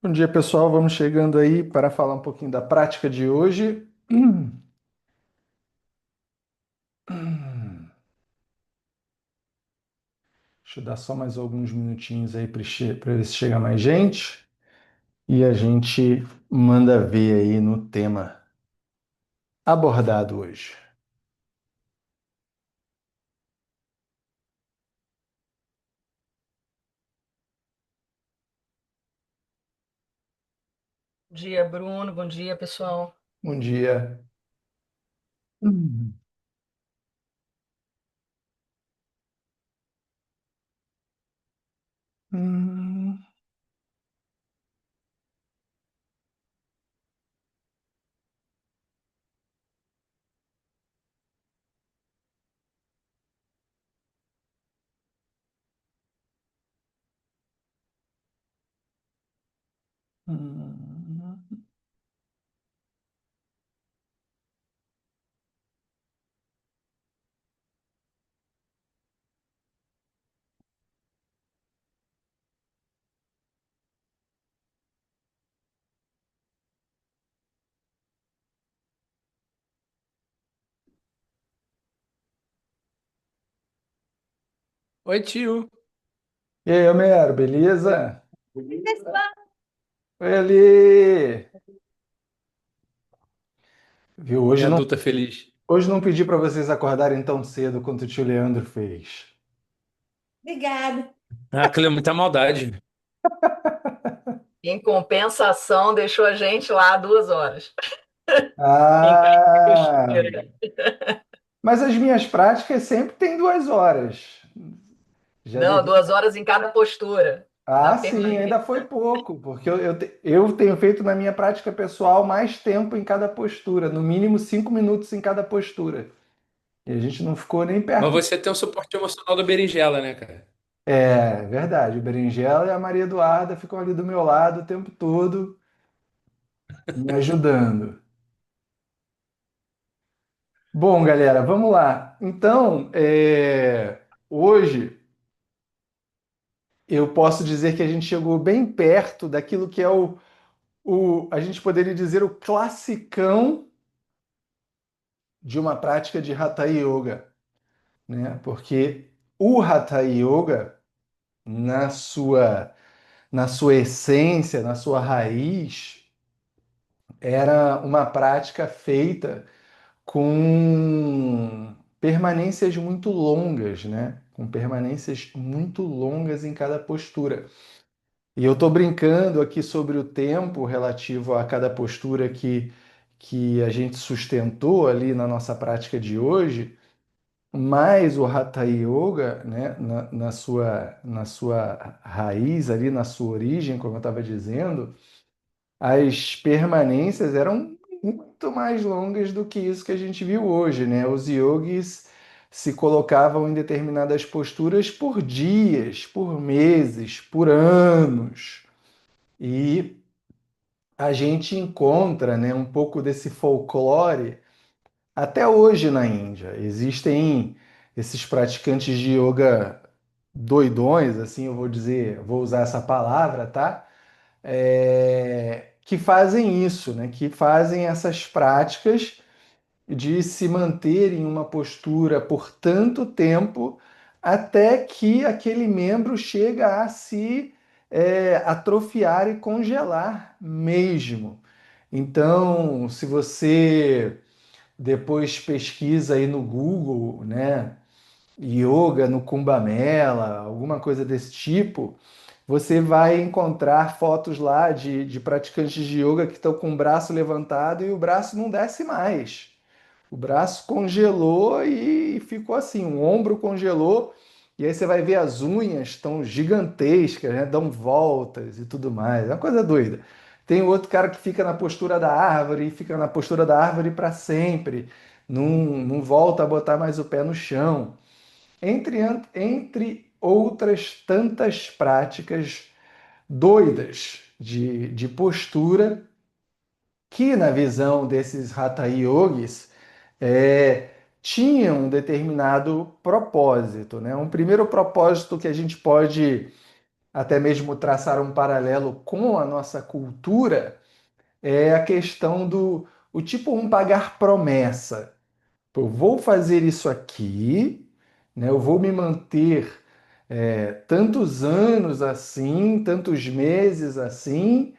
Bom dia, pessoal. Vamos chegando aí para falar um pouquinho da prática de hoje. Deixa eu dar só mais alguns minutinhos aí para ver se chega mais gente e a gente manda ver aí no tema abordado hoje. Bom dia, Bruno. Bom dia, pessoal. Bom dia. Hum. Hum. Hum. Oi, tio. E aí, Homero, beleza? Oi, Ali! Viu? Minha adulta feliz. Hoje não pedi para vocês acordarem tão cedo quanto o tio Leandro fez. Obrigada. Ah, aquilo é muita maldade. Em compensação, deixou a gente lá 2 horas. Em Ah! costeira. Mas as minhas práticas sempre têm 2 horas. Já Não, devia. 2 horas em cada postura da Ah, sim, permanência. ainda foi pouco, porque eu tenho feito na minha prática pessoal mais tempo em cada postura, no mínimo 5 minutos em cada postura. E a gente não ficou nem Mas perto. você tem o suporte emocional da berinjela, né, cara? É verdade, o Berinjela e a Maria Eduarda ficam ali do meu lado o tempo todo, me ajudando. Bom, galera, vamos lá. Então, hoje eu posso dizer que a gente chegou bem perto daquilo que é a gente poderia dizer o classicão de uma prática de Hatha Yoga, né? Porque o Hatha Yoga, na sua, na sua essência, na sua raiz, era uma prática feita com permanências muito longas, né? Com permanências muito longas em cada postura. E eu estou brincando aqui sobre o tempo relativo a cada postura que a gente sustentou ali na nossa prática de hoje, mas o Hatha Yoga, né, na sua raiz, ali na sua origem, como eu estava dizendo, as permanências eram muito mais longas do que isso que a gente viu hoje, né? Os yogis se colocavam em determinadas posturas por dias, por meses, por anos. E a gente encontra, né, um pouco desse folclore até hoje na Índia. Existem esses praticantes de yoga doidões, assim eu vou dizer, vou usar essa palavra, tá? Que fazem isso, né? Que fazem essas práticas de se manter em uma postura por tanto tempo até que aquele membro chega a se atrofiar e congelar mesmo. Então, se você depois pesquisa aí no Google, né, yoga no Kumbh Mela, alguma coisa desse tipo, você vai encontrar fotos lá de praticantes de yoga que estão com o braço levantado e o braço não desce mais. O braço congelou e ficou assim, o ombro congelou, e aí você vai ver as unhas estão gigantescas, né? Dão voltas e tudo mais. É uma coisa doida. Tem outro cara que fica na postura da árvore e fica na postura da árvore para sempre. Não volta a botar mais o pé no chão. Entre outras tantas práticas doidas de postura que, na visão desses Hatha Yogis, é, tinham um determinado propósito, né? Um primeiro propósito que a gente pode até mesmo traçar um paralelo com a nossa cultura, é a questão do o tipo um pagar promessa. Eu vou fazer isso aqui, né? Eu vou me manter tantos anos assim, tantos meses assim,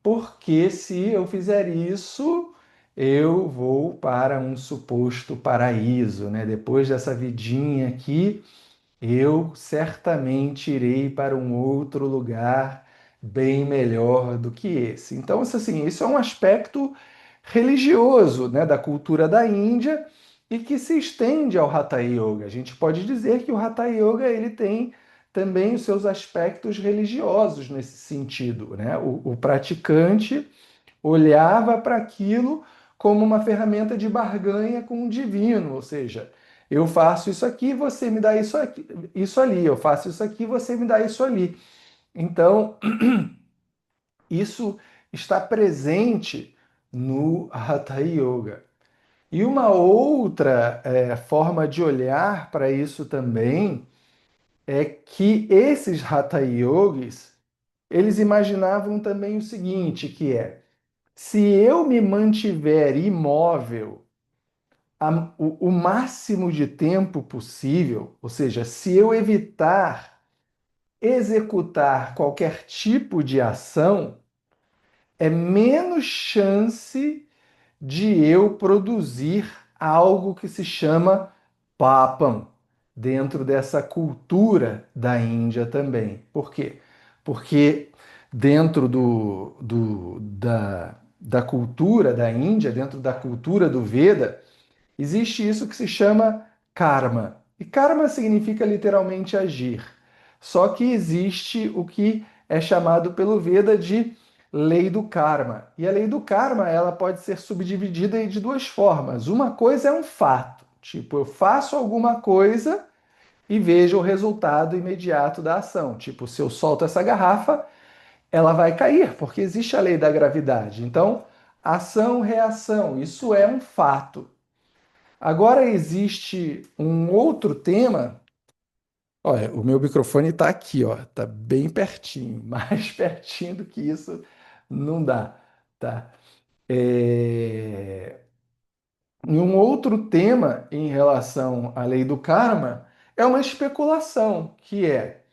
porque se eu fizer isso, eu vou para um suposto paraíso, né? Depois dessa vidinha aqui, eu certamente irei para um outro lugar bem melhor do que esse. Então, assim, isso é um aspecto religioso, né, da cultura da Índia e que se estende ao Hatha Yoga. A gente pode dizer que o Hatha Yoga ele tem também os seus aspectos religiosos nesse sentido, né? O praticante olhava para aquilo como uma ferramenta de barganha com o divino, ou seja, eu faço isso aqui, você me dá isso aqui, isso ali, eu faço isso aqui, você me dá isso ali. Então, isso está presente no Hatha Yoga. E uma outra forma de olhar para isso também é que esses Hatha Yogis, eles imaginavam também o seguinte, que é, se eu me mantiver imóvel o máximo de tempo possível, ou seja, se eu evitar executar qualquer tipo de ação, é menos chance de eu produzir algo que se chama papam dentro dessa cultura da Índia também. Por quê? Porque dentro da cultura da Índia, dentro da cultura do Veda, existe isso que se chama karma. E karma significa literalmente agir. Só que existe o que é chamado pelo Veda de lei do karma. E a lei do karma, ela pode ser subdividida de duas formas. Uma coisa é um fato, tipo, eu faço alguma coisa e vejo o resultado imediato da ação. Tipo, se eu solto essa garrafa, ela vai cair, porque existe a lei da gravidade. Então, ação, reação, isso é um fato. Agora existe um outro tema. Olha, o meu microfone está aqui, ó, tá bem pertinho, mais pertinho do que isso não dá, tá? E um outro tema em relação à lei do karma é uma especulação, que é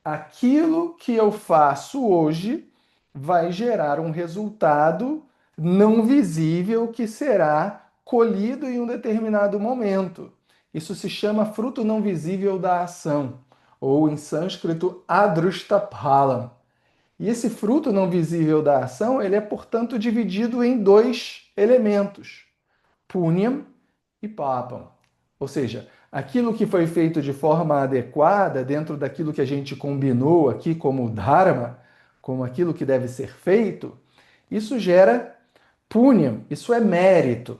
aquilo que eu faço hoje vai gerar um resultado não visível que será colhido em um determinado momento. Isso se chama fruto não visível da ação, ou em sânscrito, adrushtaphalam. E esse fruto não visível da ação, ele é, portanto, dividido em dois elementos, punyam e papam. Ou seja, aquilo que foi feito de forma adequada, dentro daquilo que a gente combinou aqui como dharma, como aquilo que deve ser feito, isso gera punyam, isso é mérito.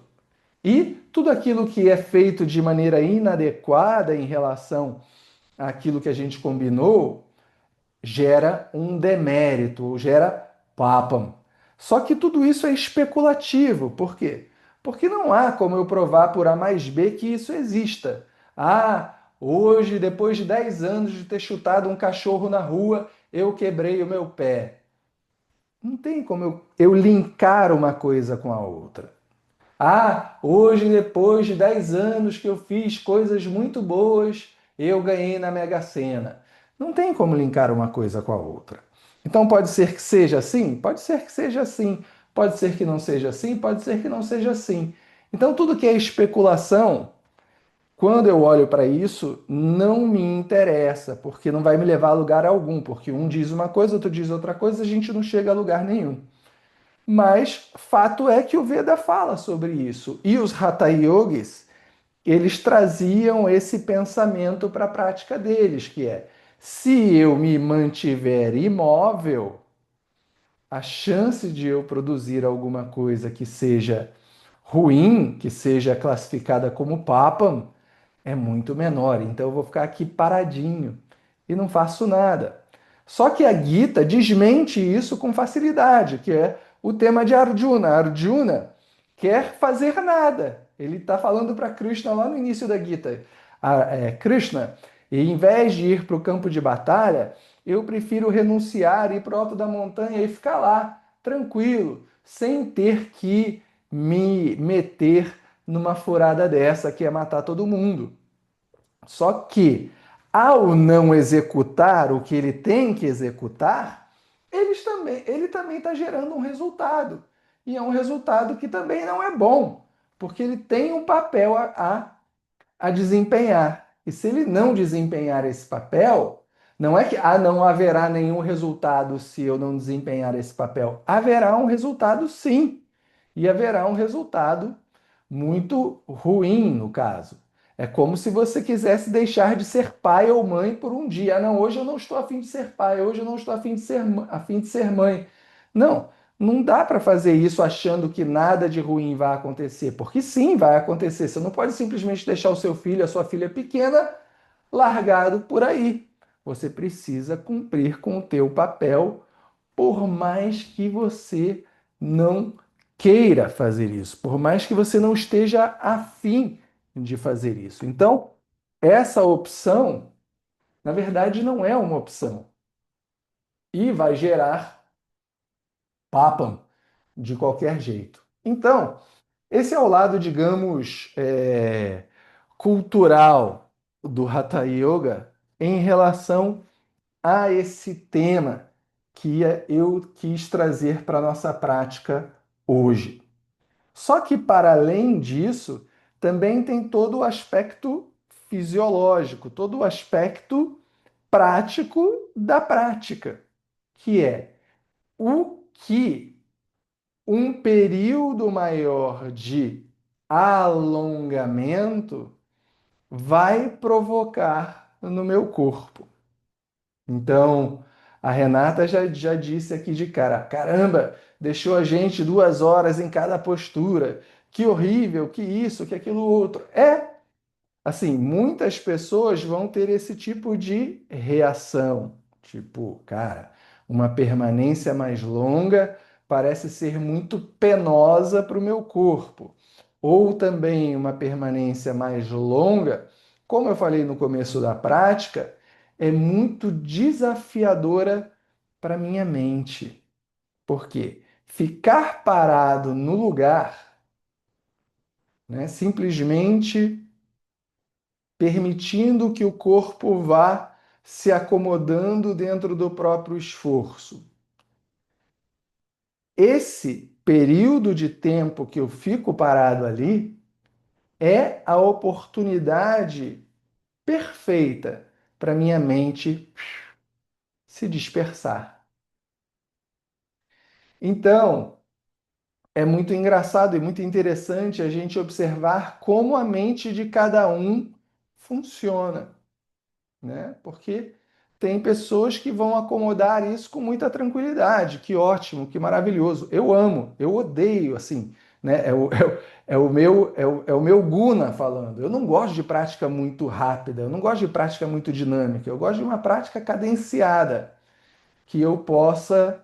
E tudo aquilo que é feito de maneira inadequada em relação àquilo que a gente combinou, gera um demérito, ou gera papam. Só que tudo isso é especulativo. Por quê? Porque não há como eu provar por A mais B que isso exista. Ah, hoje, depois de 10 anos de ter chutado um cachorro na rua, eu quebrei o meu pé. Não tem como eu linkar uma coisa com a outra. Ah, hoje, depois de 10 anos que eu fiz coisas muito boas, eu ganhei na Mega Sena. Não tem como linkar uma coisa com a outra. Então pode ser que seja assim? Pode ser que seja assim. Pode ser que não seja assim? Pode ser que não seja assim. Então tudo que é especulação, quando eu olho para isso, não me interessa, porque não vai me levar a lugar algum, porque um diz uma coisa, outro diz outra coisa, a gente não chega a lugar nenhum. Mas fato é que o Veda fala sobre isso. E os Hatha Yogis, eles traziam esse pensamento para a prática deles, que é: se eu me mantiver imóvel, a chance de eu produzir alguma coisa que seja ruim, que seja classificada como papam, é muito menor. Então eu vou ficar aqui paradinho e não faço nada. Só que a Gita desmente isso com facilidade, que é o tema de Arjuna. Arjuna quer fazer nada. Ele está falando para Krishna lá no início da Gita. Krishna, E em vez de ir para o campo de batalha, eu prefiro renunciar, ir para o alto da montanha e ficar lá, tranquilo, sem ter que me meter numa furada dessa que é matar todo mundo. Só que, ao não executar o que ele tem que executar, ele também está gerando um resultado. E é um resultado que também não é bom, porque ele tem um papel a desempenhar. E se ele não desempenhar esse papel, não é que não haverá nenhum resultado se eu não desempenhar esse papel. Haverá um resultado sim. E haverá um resultado muito ruim no caso. É como se você quisesse deixar de ser pai ou mãe por um dia. Não, hoje eu não estou afim de ser pai, hoje eu não estou afim de ser mãe. Não, não dá para fazer isso achando que nada de ruim vai acontecer, porque sim, vai acontecer. Você não pode simplesmente deixar o seu filho, a sua filha pequena, largado por aí. Você precisa cumprir com o teu papel, por mais que você não queira fazer isso, por mais que você não esteja afim de fazer isso. Então, essa opção, na verdade, não é uma opção e vai gerar papam de qualquer jeito. Então, esse é o lado, digamos, cultural do Hatha Yoga em relação a esse tema que eu quis trazer para a nossa prática hoje. Só que, para além disso, também tem todo o aspecto fisiológico, todo o aspecto prático da prática, que é o que um período maior de alongamento vai provocar no meu corpo. Então, a Renata já disse aqui de cara: caramba, deixou a gente 2 horas em cada postura, que horrível, que isso, que aquilo outro. Assim, muitas pessoas vão ter esse tipo de reação. Tipo, cara, uma permanência mais longa parece ser muito penosa para o meu corpo. Ou também uma permanência mais longa, como eu falei no começo da prática, é muito desafiadora para minha mente. Por quê? Ficar parado no lugar, né, simplesmente permitindo que o corpo vá se acomodando dentro do próprio esforço. Esse período de tempo que eu fico parado ali é a oportunidade perfeita para minha mente se dispersar. Então, é muito engraçado e muito interessante a gente observar como a mente de cada um funciona, né? Porque tem pessoas que vão acomodar isso com muita tranquilidade. Que ótimo, que maravilhoso. Eu amo, eu odeio, assim, né? É o meu guna falando. Eu não gosto de prática muito rápida, eu não gosto de prática muito dinâmica, eu gosto de uma prática cadenciada, que eu possa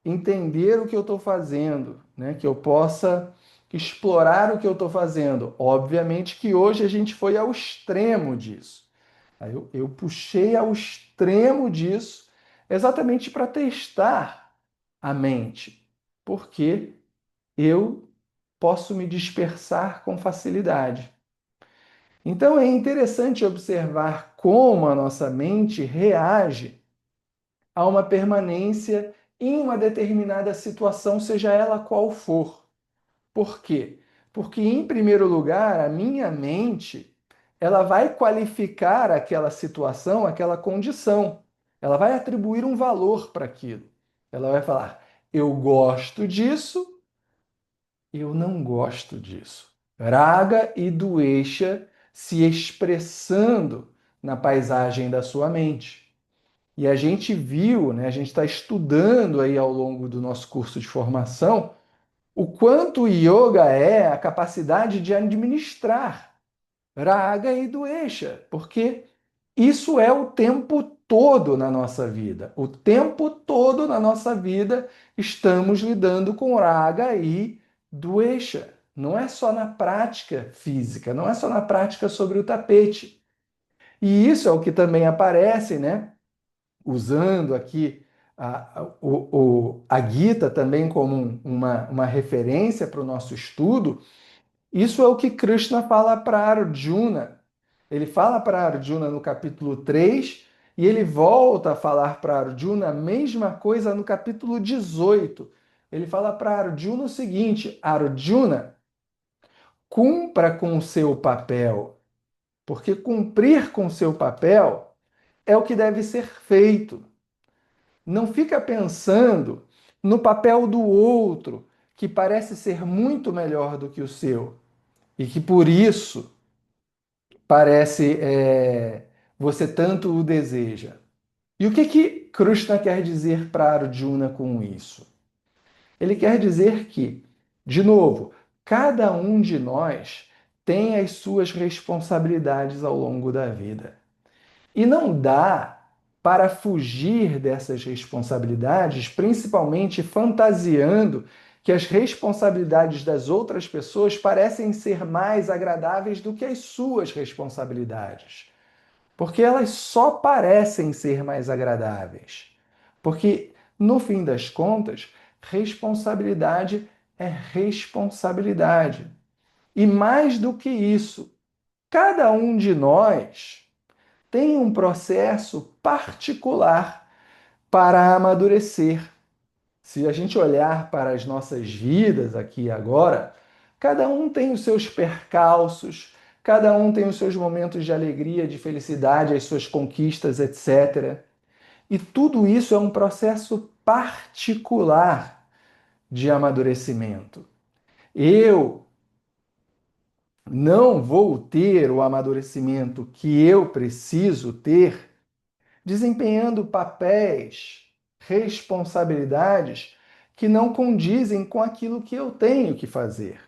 entender o que eu estou fazendo, né? Que eu possa explorar o que eu estou fazendo. Obviamente que hoje a gente foi ao extremo disso. Aí eu puxei ao extremo disso exatamente para testar a mente, porque eu posso me dispersar com facilidade. Então é interessante observar como a nossa mente reage a uma permanência em uma determinada situação, seja ela qual for. Por quê? Porque, em primeiro lugar, a minha mente ela vai qualificar aquela situação, aquela condição. Ela vai atribuir um valor para aquilo. Ela vai falar: eu gosto disso, eu não gosto disso. Raga e Dvesha se expressando na paisagem da sua mente. E a gente viu, né, a gente está estudando aí ao longo do nosso curso de formação o quanto o yoga é a capacidade de administrar raga e doesha, porque isso é o tempo todo na nossa vida. O tempo todo na nossa vida estamos lidando com raga e doesha. Não é só na prática física, não é só na prática sobre o tapete. E isso é o que também aparece, né? Usando aqui a Gita também como uma referência para o nosso estudo, isso é o que Krishna fala para Arjuna. Ele fala para Arjuna no capítulo 3 e ele volta a falar para Arjuna a mesma coisa no capítulo 18. Ele fala para Arjuna o seguinte: Arjuna, cumpra com o seu papel, porque cumprir com o seu papel é o que deve ser feito. Não fica pensando no papel do outro, que parece ser muito melhor do que o seu, e que por isso parece você tanto o deseja. E o que Krishna quer dizer para Arjuna com isso? Ele quer dizer que, de novo, cada um de nós tem as suas responsabilidades ao longo da vida. E não dá para fugir dessas responsabilidades, principalmente fantasiando que as responsabilidades das outras pessoas parecem ser mais agradáveis do que as suas responsabilidades. Porque elas só parecem ser mais agradáveis. Porque, no fim das contas, responsabilidade é responsabilidade. E mais do que isso, cada um de nós tem um processo particular para amadurecer. Se a gente olhar para as nossas vidas aqui e agora, cada um tem os seus percalços, cada um tem os seus momentos de alegria, de felicidade, as suas conquistas, etc. E tudo isso é um processo particular de amadurecimento. Eu não vou ter o amadurecimento que eu preciso ter desempenhando papéis, responsabilidades que não condizem com aquilo que eu tenho que fazer.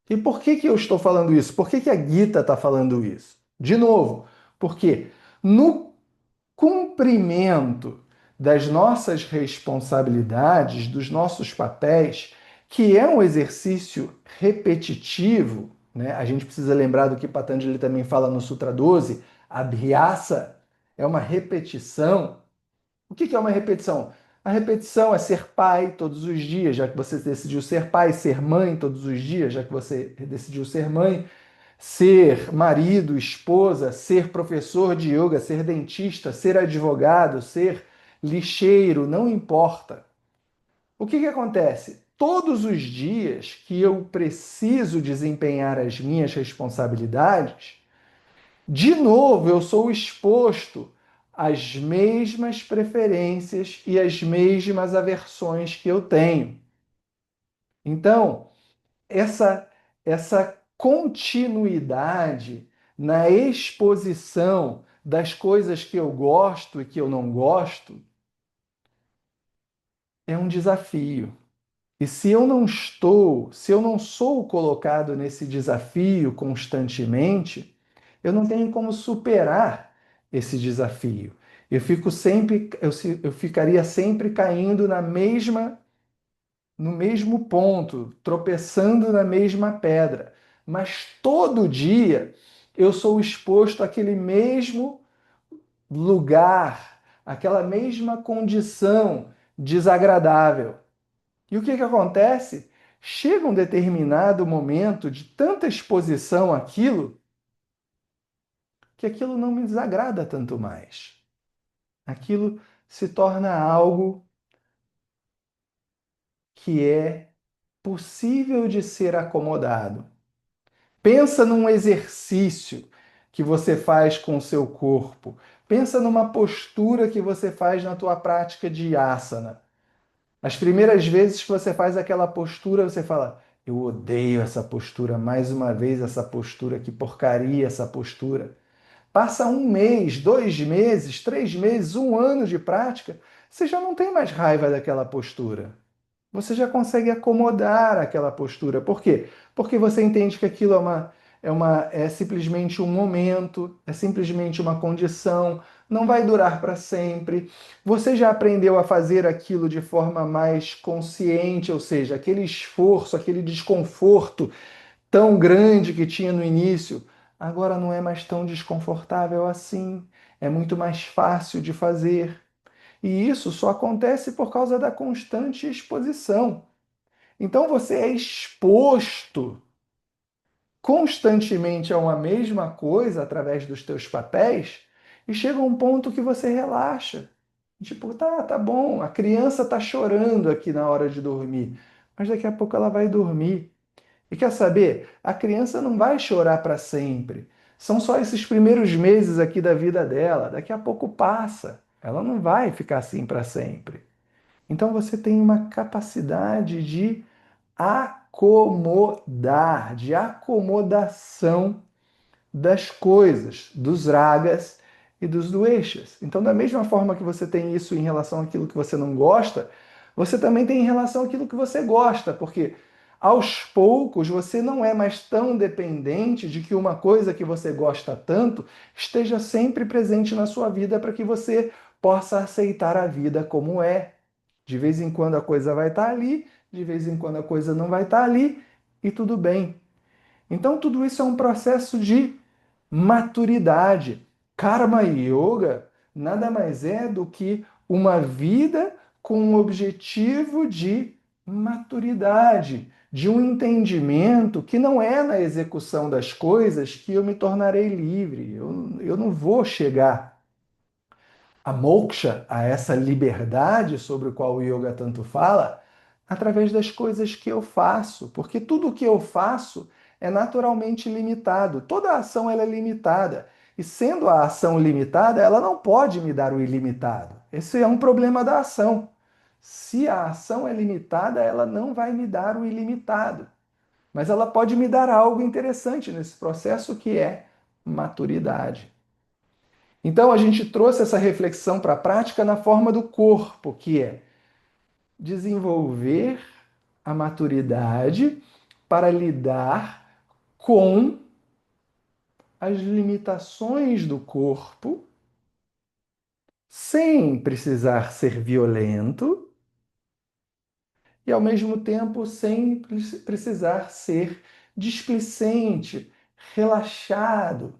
E por que eu estou falando isso? Por que a Gita está falando isso? De novo, porque no cumprimento das nossas responsabilidades, dos nossos papéis, que é um exercício repetitivo, né? A gente precisa lembrar do que Patanjali também fala no Sutra 12, abhyasa é uma repetição. O que é uma repetição? A repetição é ser pai todos os dias, já que você decidiu ser pai, ser mãe todos os dias, já que você decidiu ser mãe, ser marido, esposa, ser professor de yoga, ser dentista, ser advogado, ser lixeiro, não importa. O que acontece? Todos os dias que eu preciso desempenhar as minhas responsabilidades, de novo eu sou exposto às mesmas preferências e às mesmas aversões que eu tenho. Então, essa continuidade na exposição das coisas que eu gosto e que eu não gosto é um desafio. E se eu não sou colocado nesse desafio constantemente, eu não tenho como superar esse desafio. Eu ficaria sempre caindo no mesmo ponto, tropeçando na mesma pedra. Mas todo dia eu sou exposto àquele mesmo lugar, àquela mesma condição desagradável. E o que acontece? Chega um determinado momento de tanta exposição àquilo que aquilo não me desagrada tanto mais. Aquilo se torna algo que é possível de ser acomodado. Pensa num exercício que você faz com o seu corpo. Pensa numa postura que você faz na tua prática de asana. As primeiras vezes que você faz aquela postura, você fala: eu odeio essa postura, mais uma vez essa postura, que porcaria essa postura. Passa um mês, 2 meses, 3 meses, um ano de prática, você já não tem mais raiva daquela postura. Você já consegue acomodar aquela postura. Por quê? Porque você entende que aquilo é simplesmente um momento, é simplesmente uma condição, não vai durar para sempre. Você já aprendeu a fazer aquilo de forma mais consciente, ou seja, aquele esforço, aquele desconforto tão grande que tinha no início, agora não é mais tão desconfortável assim, é muito mais fácil de fazer. E isso só acontece por causa da constante exposição. Então você é exposto constantemente a uma mesma coisa através dos teus papéis e chega um ponto que você relaxa. Tipo, tá bom, a criança tá chorando aqui na hora de dormir, mas daqui a pouco ela vai dormir. E quer saber? A criança não vai chorar para sempre. São só esses primeiros meses aqui da vida dela. Daqui a pouco passa. Ela não vai ficar assim para sempre. Então você tem uma capacidade de acomodar, de acomodação das coisas, dos ragas e dos doeshas. Então, da mesma forma que você tem isso em relação àquilo que você não gosta, você também tem em relação àquilo que você gosta, porque aos poucos você não é mais tão dependente de que uma coisa que você gosta tanto esteja sempre presente na sua vida para que você possa aceitar a vida como é. De vez em quando a coisa vai estar ali, de vez em quando a coisa não vai estar ali, e tudo bem. Então, tudo isso é um processo de maturidade. Karma Yoga nada mais é do que uma vida com o objetivo de maturidade, de um entendimento que não é na execução das coisas que eu me tornarei livre. Eu não vou chegar a moksha, a essa liberdade sobre o qual o yoga tanto fala, através das coisas que eu faço, porque tudo o que eu faço é naturalmente limitado. Toda ação ela é limitada. E sendo a ação limitada, ela não pode me dar o ilimitado. Esse é um problema da ação. Se a ação é limitada, ela não vai me dar o ilimitado. Mas ela pode me dar algo interessante nesse processo que é maturidade. Então a gente trouxe essa reflexão para a prática na forma do corpo, que é desenvolver a maturidade para lidar com as limitações do corpo, sem precisar ser violento e ao mesmo tempo sem precisar ser displicente, relaxado.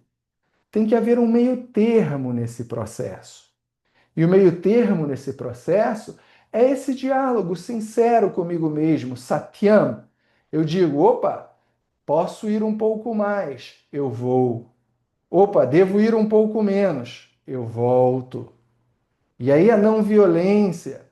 Tem que haver um meio termo nesse processo. E o meio termo nesse processo é esse diálogo sincero comigo mesmo, satyam. Eu digo, opa, posso ir um pouco mais, eu vou. Opa, devo ir um pouco menos, eu volto. E aí a não violência,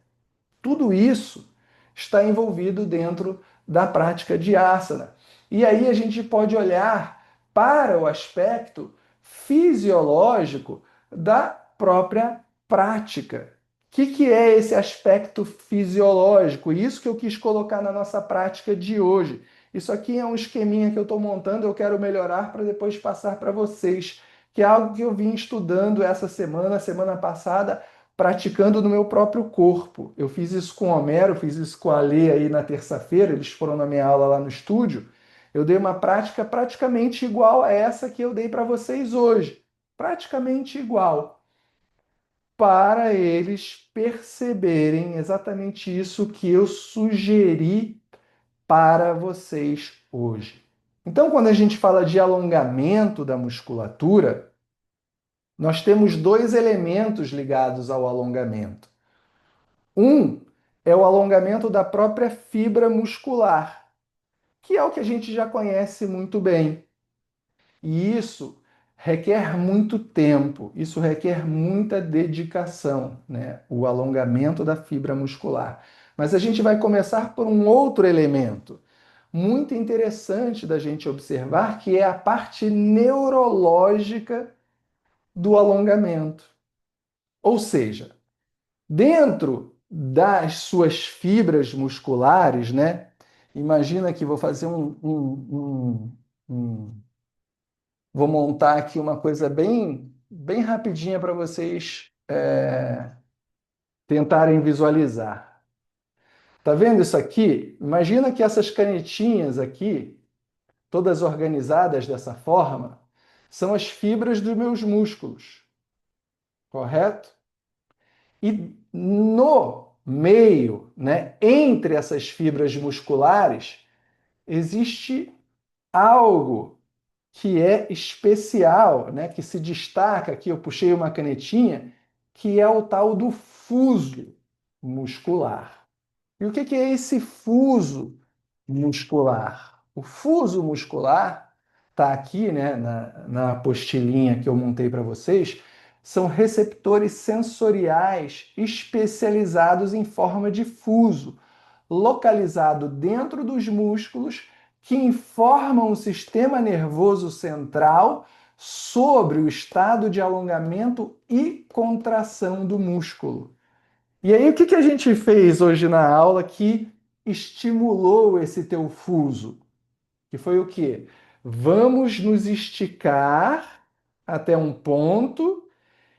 tudo isso está envolvido dentro da prática de asana. E aí a gente pode olhar para o aspecto fisiológico da própria prática. O que é esse aspecto fisiológico? Isso que eu quis colocar na nossa prática de hoje. Isso aqui é um esqueminha que eu estou montando, eu quero melhorar para depois passar para vocês, que é algo que eu vim estudando essa semana, semana passada, praticando no meu próprio corpo. Eu fiz isso com o Homero, fiz isso com a Lê aí na terça-feira, eles foram na minha aula lá no estúdio. Eu dei uma prática praticamente igual a essa que eu dei para vocês hoje. Praticamente igual. Para eles perceberem exatamente isso que eu sugeri para vocês hoje. Então, quando a gente fala de alongamento da musculatura, nós temos dois elementos ligados ao alongamento. Um é o alongamento da própria fibra muscular, que é o que a gente já conhece muito bem. E isso requer muito tempo, isso requer muita dedicação, né? O alongamento da fibra muscular. Mas a gente vai começar por um outro elemento muito interessante da gente observar, que é a parte neurológica do alongamento. Ou seja, dentro das suas fibras musculares, né? Imagina que vou fazer vou montar aqui uma coisa bem rapidinha para vocês tentarem visualizar. Tá vendo isso aqui? Imagina que essas canetinhas aqui, todas organizadas dessa forma, são as fibras dos meus músculos, correto? E no meio, né, entre essas fibras musculares, existe algo que é especial, né, que se destaca, aqui eu puxei uma canetinha, que é o tal do fuso muscular. E o que é esse fuso muscular? O fuso muscular está aqui, né, na apostilinha que eu montei para vocês, são receptores sensoriais especializados em forma de fuso, localizado dentro dos músculos que informam o sistema nervoso central sobre o estado de alongamento e contração do músculo. E aí, o que a gente fez hoje na aula que estimulou esse teu fuso? Que foi o quê? Vamos nos esticar até um ponto,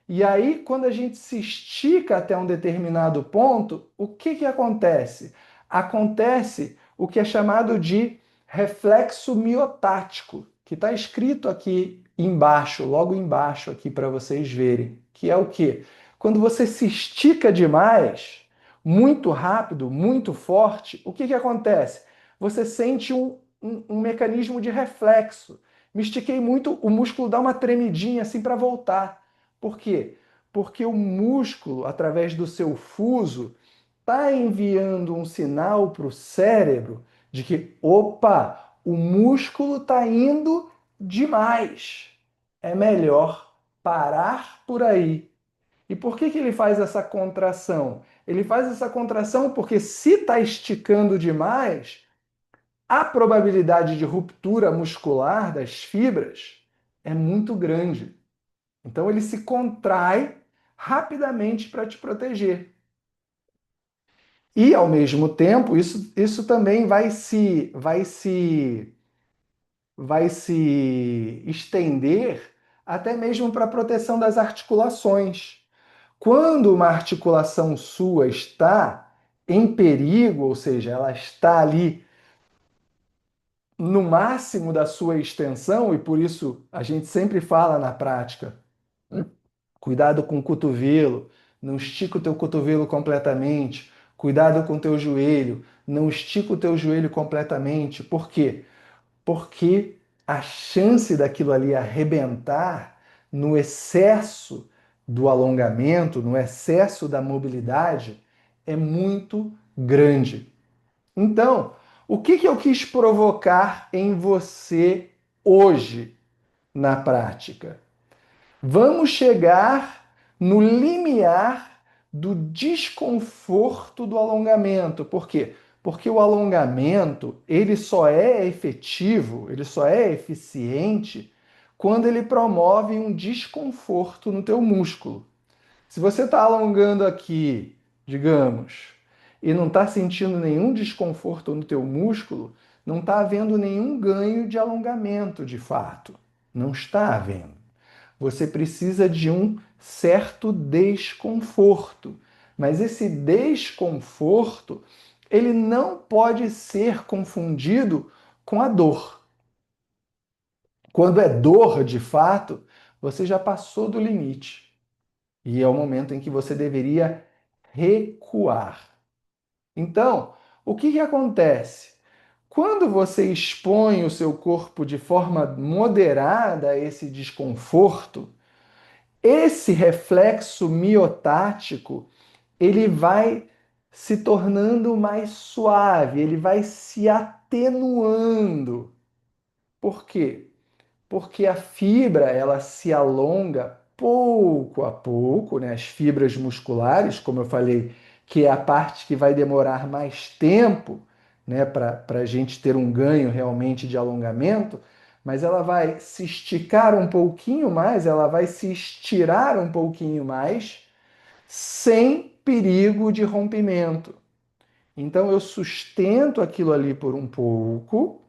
e aí, quando a gente se estica até um determinado ponto, o que acontece? Acontece o que é chamado de reflexo miotático, que está escrito aqui embaixo, logo embaixo aqui para vocês verem, que é o quê? Quando você se estica demais, muito rápido, muito forte, o que acontece? Você sente um mecanismo de reflexo. Me estiquei muito, o músculo dá uma tremidinha assim para voltar. Por quê? Porque o músculo, através do seu fuso, está enviando um sinal para o cérebro de que, opa, o músculo está indo demais. É melhor parar por aí. E por que ele faz essa contração? Ele faz essa contração porque, se está esticando demais, a probabilidade de ruptura muscular das fibras é muito grande. Então ele se contrai rapidamente para te proteger. E ao mesmo tempo, isso também vai se estender até mesmo para a proteção das articulações. Quando uma articulação sua está em perigo, ou seja, ela está ali no máximo da sua extensão, e por isso a gente sempre fala na prática, cuidado com o cotovelo, não estica o teu cotovelo completamente. Cuidado com o teu joelho, não estica o teu joelho completamente. Por quê? Porque a chance daquilo ali arrebentar no excesso do alongamento, no excesso da mobilidade, é muito grande. Então, o que eu quis provocar em você hoje na prática? Vamos chegar no limiar do desconforto do alongamento. Por quê? Porque o alongamento, ele só é efetivo, ele só é eficiente quando ele promove um desconforto no teu músculo. Se você está alongando aqui, digamos, e não está sentindo nenhum desconforto no teu músculo, não está havendo nenhum ganho de alongamento de fato. Não está havendo. Você precisa de um certo desconforto. Mas esse desconforto, ele não pode ser confundido com a dor. Quando é dor de fato, você já passou do limite. E é o momento em que você deveria recuar. Então, o que acontece? Quando você expõe o seu corpo de forma moderada a esse desconforto, esse reflexo miotático, ele vai se tornando mais suave, ele vai se atenuando. Por quê? Porque a fibra, ela se alonga pouco a pouco, né? As fibras musculares, como eu falei, que é a parte que vai demorar mais tempo, né, para a gente ter um ganho realmente de alongamento, mas ela vai se esticar um pouquinho mais, ela vai se estirar um pouquinho mais, sem perigo de rompimento. Então eu sustento aquilo ali por um pouco,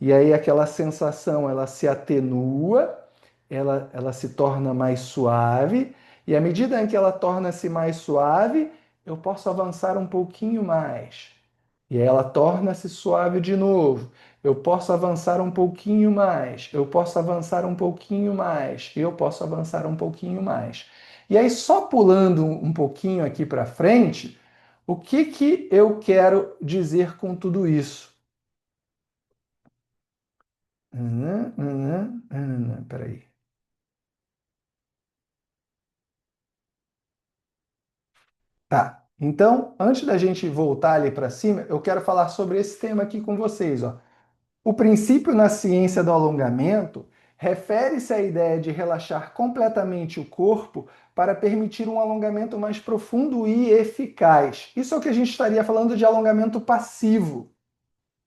e aí aquela sensação ela se atenua, ela se torna mais suave, e à medida em que ela torna-se mais suave, eu posso avançar um pouquinho mais. E aí ela torna-se suave de novo. Eu posso avançar um pouquinho mais, eu posso avançar um pouquinho mais, eu posso avançar um pouquinho mais. E aí, só pulando um pouquinho aqui para frente, o que eu quero dizer com tudo isso? Peraí. Tá. Então, antes da gente voltar ali para cima, eu quero falar sobre esse tema aqui com vocês, ó. O princípio na ciência do alongamento refere-se à ideia de relaxar completamente o corpo para permitir um alongamento mais profundo e eficaz. Isso é o que a gente estaria falando de alongamento passivo,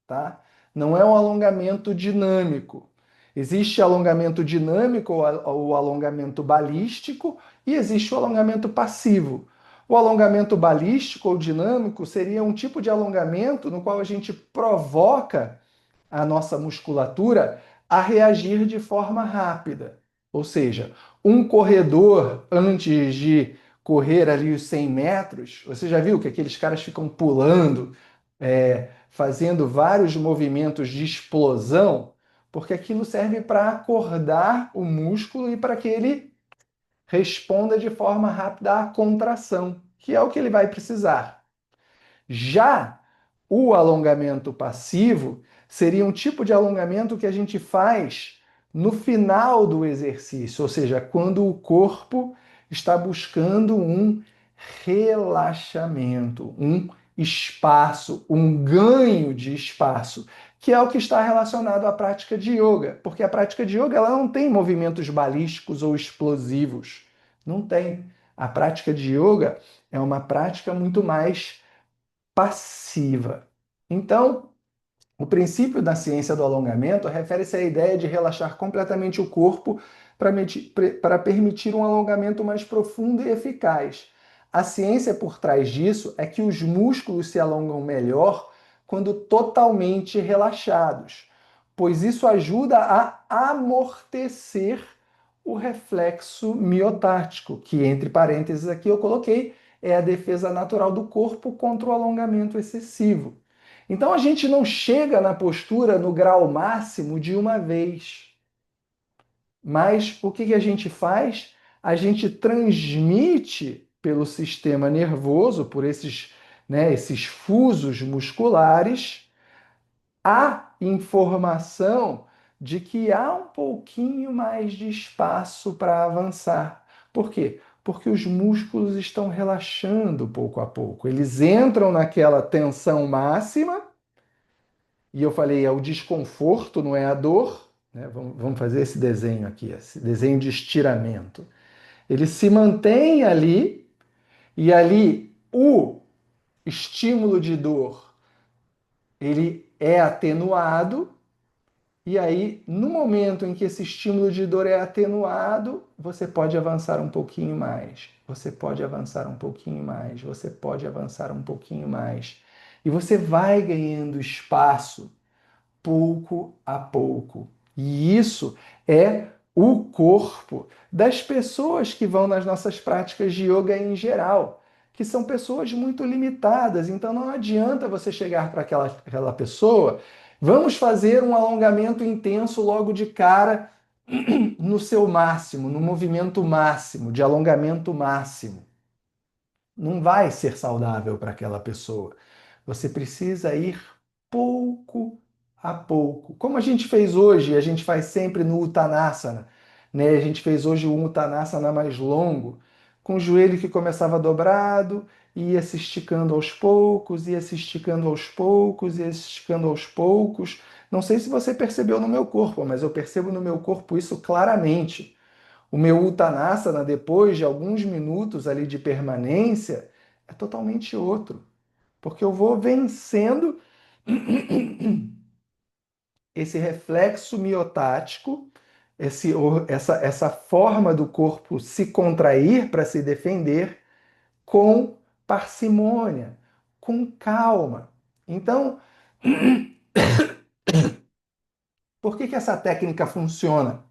tá? Não é um alongamento dinâmico. Existe alongamento dinâmico ou alongamento balístico e existe o alongamento passivo. O alongamento balístico ou dinâmico seria um tipo de alongamento no qual a gente provoca a nossa musculatura a reagir de forma rápida. Ou seja, um corredor, antes de correr ali os 100 metros, você já viu que aqueles caras ficam pulando, fazendo vários movimentos de explosão, porque aquilo serve para acordar o músculo e para que ele responda de forma rápida à contração, que é o que ele vai precisar. Já o alongamento passivo seria um tipo de alongamento que a gente faz no final do exercício, ou seja, quando o corpo está buscando um relaxamento, um espaço, um ganho de espaço, que é o que está relacionado à prática de yoga, porque a prática de yoga ela não tem movimentos balísticos ou explosivos, não tem. A prática de yoga é uma prática muito mais passiva. Então, o princípio da ciência do alongamento refere-se à ideia de relaxar completamente o corpo para permitir um alongamento mais profundo e eficaz. A ciência por trás disso é que os músculos se alongam melhor quando totalmente relaxados, pois isso ajuda a amortecer o reflexo miotático, que entre parênteses aqui eu coloquei, é a defesa natural do corpo contra o alongamento excessivo. Então a gente não chega na postura no grau máximo de uma vez. Mas o que a gente faz? A gente transmite pelo sistema nervoso, por esses fusos musculares, a informação de que há um pouquinho mais de espaço para avançar. Por quê? Porque os músculos estão relaxando pouco a pouco. Eles entram naquela tensão máxima, e eu falei, é o desconforto, não é a dor. Né? Vamos fazer esse desenho aqui, esse desenho de estiramento. Ele se mantém ali, e ali o estímulo de dor ele é atenuado. E aí, no momento em que esse estímulo de dor é atenuado, você pode avançar um pouquinho mais. Você pode avançar um pouquinho mais. Você pode avançar um pouquinho mais. E você vai ganhando espaço pouco a pouco. E isso é o corpo das pessoas que vão nas nossas práticas de yoga em geral, que são pessoas muito limitadas. Então não adianta você chegar para aquela pessoa, vamos fazer um alongamento intenso logo de cara no seu máximo, no movimento máximo, de alongamento máximo. Não vai ser saudável para aquela pessoa. Você precisa ir pouco a pouco. Como a gente fez hoje, a gente faz sempre no Uttanasana, né? A gente fez hoje o Uttanasana mais longo, com o joelho que começava dobrado, ia se esticando aos poucos, ia se esticando aos poucos, ia se esticando aos poucos. Não sei se você percebeu no meu corpo, mas eu percebo no meu corpo isso claramente. O meu Uttanasana, depois de alguns minutos ali de permanência, é totalmente outro. Porque eu vou vencendo esse reflexo miotático, essa forma do corpo se contrair para se defender com parcimônia, com calma. Então, por que essa técnica funciona?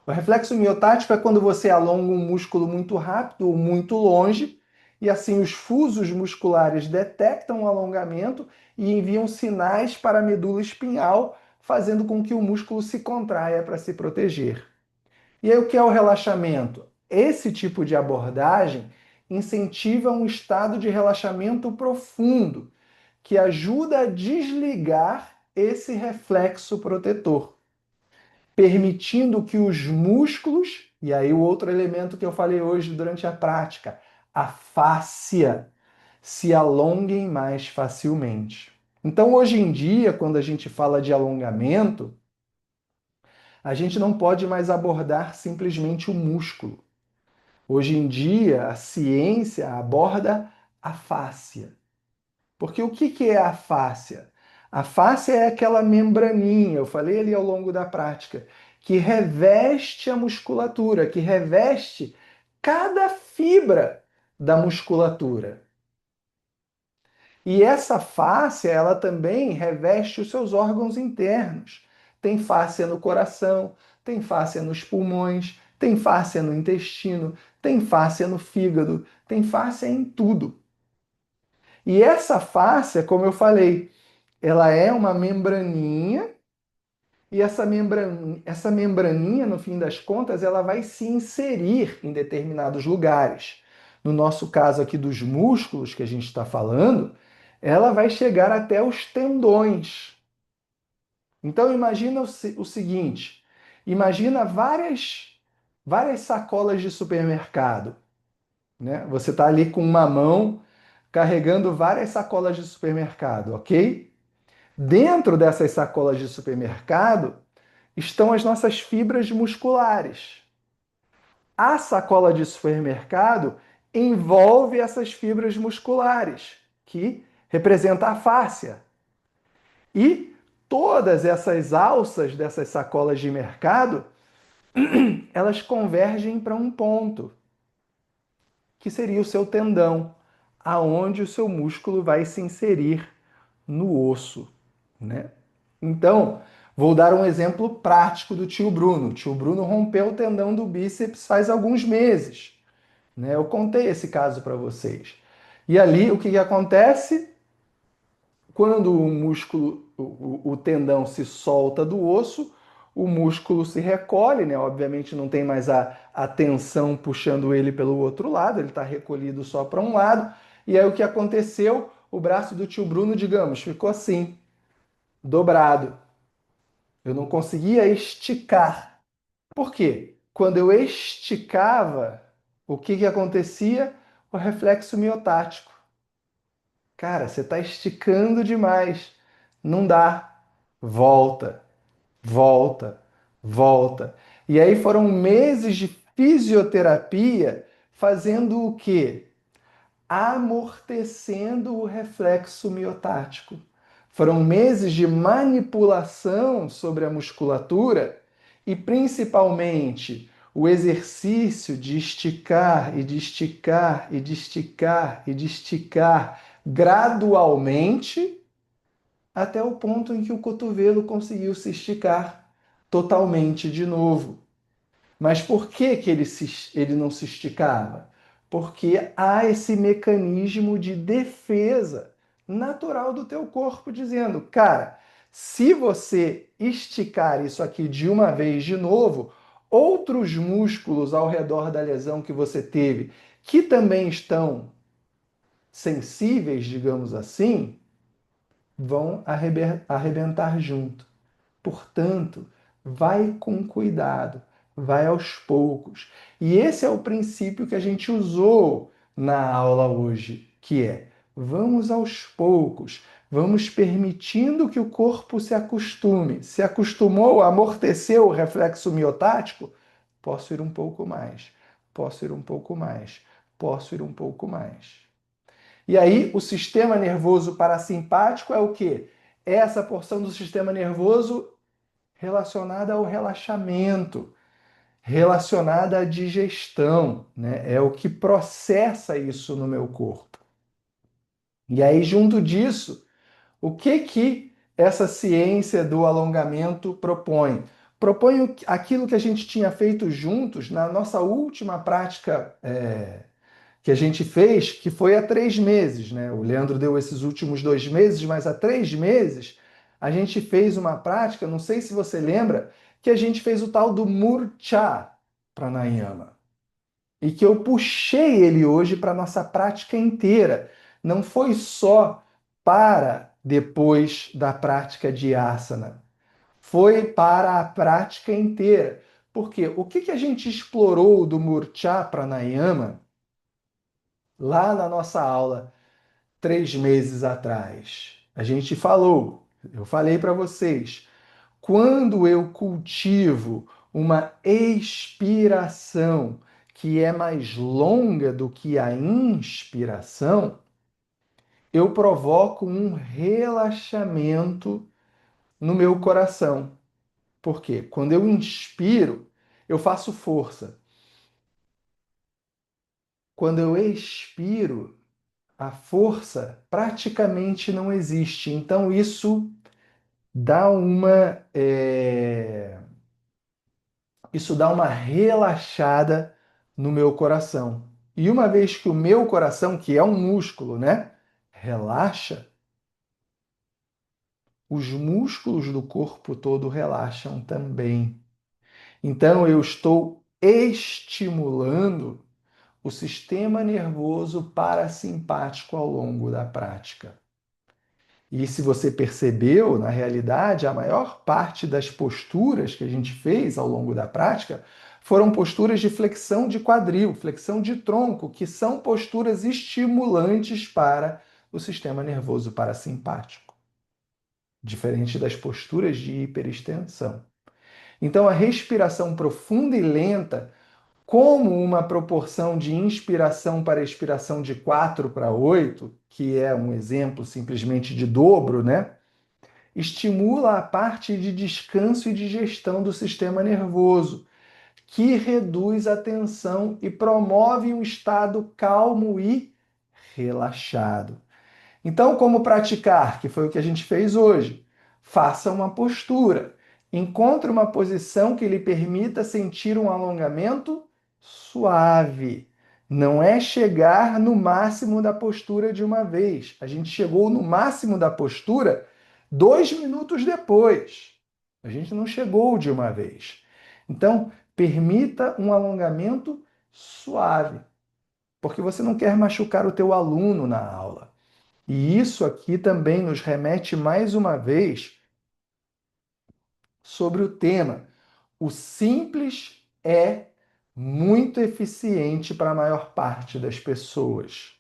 O reflexo miotático é quando você alonga um músculo muito rápido ou muito longe, e assim os fusos musculares detectam o alongamento e enviam sinais para a medula espinhal, fazendo com que o músculo se contraia para se proteger. E aí o que é o relaxamento? Esse tipo de abordagem incentiva um estado de relaxamento profundo, que ajuda a desligar esse reflexo protetor. permitindo que os músculos, e aí o outro elemento que eu falei hoje durante a prática, a fáscia, se alonguem mais facilmente. Então, hoje em dia, quando a gente fala de alongamento, a gente não pode mais abordar simplesmente o músculo. Hoje em dia, a ciência aborda a fáscia. Porque o que é a fáscia? A fáscia é aquela membraninha, eu falei ali ao longo da prática, que reveste a musculatura, que reveste cada fibra da musculatura. E essa fáscia, ela também reveste os seus órgãos internos. Tem fáscia no coração, tem fáscia nos pulmões, tem fáscia no intestino, tem fáscia no fígado, tem fáscia em tudo. E essa fáscia, como eu falei, ela é uma membraninha e essa membraninha, no fim das contas, ela vai se inserir em determinados lugares. No nosso caso aqui dos músculos que a gente está falando, ela vai chegar até os tendões. Então imagina o seguinte, imagina várias sacolas de supermercado, né? Você está ali com uma mão carregando várias sacolas de supermercado, ok? Dentro dessas sacolas de supermercado estão as nossas fibras musculares. A sacola de supermercado envolve essas fibras musculares, que representa a fáscia. E todas essas alças dessas sacolas de mercado, elas convergem para um ponto, que seria o seu tendão, aonde o seu músculo vai se inserir no osso, né? Então, vou dar um exemplo prático do tio Bruno. O tio Bruno rompeu o tendão do bíceps faz alguns meses, né? Eu contei esse caso para vocês. E ali, o que acontece? Quando o músculo, o tendão se solta do osso, o músculo se recolhe, né? Obviamente não tem mais a tensão puxando ele pelo outro lado, ele está recolhido só para um lado. E aí o que aconteceu? O braço do tio Bruno, digamos, ficou assim, dobrado. Eu não conseguia esticar. Por quê? Quando eu esticava, o que acontecia? O reflexo miotático. Cara, você está esticando demais. Não dá. Volta, volta, volta. E aí foram meses de fisioterapia fazendo o quê? Amortecendo o reflexo miotático. Foram meses de manipulação sobre a musculatura e principalmente o exercício de esticar e de esticar e de esticar e de esticar gradualmente até o ponto em que o cotovelo conseguiu se esticar totalmente de novo. Mas por que ele não se esticava? Porque há esse mecanismo de defesa natural do teu corpo dizendo, cara, se você esticar isso aqui de uma vez de novo, outros músculos ao redor da lesão que você teve, que também estão sensíveis, digamos assim, vão arrebentar junto. Portanto, vai com cuidado, vai aos poucos. E esse é o princípio que a gente usou na aula hoje, que é: vamos aos poucos, vamos permitindo que o corpo se acostume. Se acostumou, amorteceu o reflexo miotático, posso ir um pouco mais, posso ir um pouco mais, posso ir um pouco mais. E aí, o sistema nervoso parasimpático é o quê? É essa porção do sistema nervoso relacionada ao relaxamento, relacionada à digestão, né? É o que processa isso no meu corpo. E aí, junto disso, o que essa ciência do alongamento propõe? Propõe aquilo que a gente tinha feito juntos na nossa última prática que a gente fez, que foi há 3 meses, né? O Leandro deu esses últimos 2 meses, mas há 3 meses a gente fez uma prática, não sei se você lembra, que a gente fez o tal do Murcha Pranayama. E que eu puxei ele hoje para a nossa prática inteira. Não foi só para depois da prática de asana. foi para a prática inteira. Porque o que a gente explorou do Murcha Pranayama lá na nossa aula 3 meses atrás? A gente falou, eu falei para vocês, quando eu cultivo uma expiração que é mais longa do que a inspiração, eu provoco um relaxamento no meu coração. Por quê? Quando eu inspiro, eu faço força. Quando eu expiro, a força praticamente não existe. Então, dá uma, é, isso dá uma relaxada no meu coração. E uma vez que o meu coração, que é um músculo, né, relaxa, os músculos do corpo todo relaxam também. Então, eu estou estimulando o sistema nervoso parasimpático ao longo da prática. E se você percebeu, na realidade, a maior parte das posturas que a gente fez ao longo da prática foram posturas de flexão de quadril, flexão de tronco, que são posturas estimulantes para o sistema nervoso parasimpático, diferente das posturas de hiperextensão. Então, a respiração profunda e lenta, como uma proporção de inspiração para expiração de 4 para 8, que é um exemplo simplesmente de dobro, né? Estimula a parte de descanso e digestão do sistema nervoso, que reduz a tensão e promove um estado calmo e relaxado. Então, como praticar? Que foi o que a gente fez hoje. Faça uma postura. Encontre uma posição que lhe permita sentir um alongamento suave. Não é chegar no máximo da postura de uma vez. A gente chegou no máximo da postura 2 minutos depois. A gente não chegou de uma vez. Então, permita um alongamento suave, porque você não quer machucar o teu aluno na aula. E isso aqui também nos remete mais uma vez sobre o tema. O simples é muito eficiente para a maior parte das pessoas,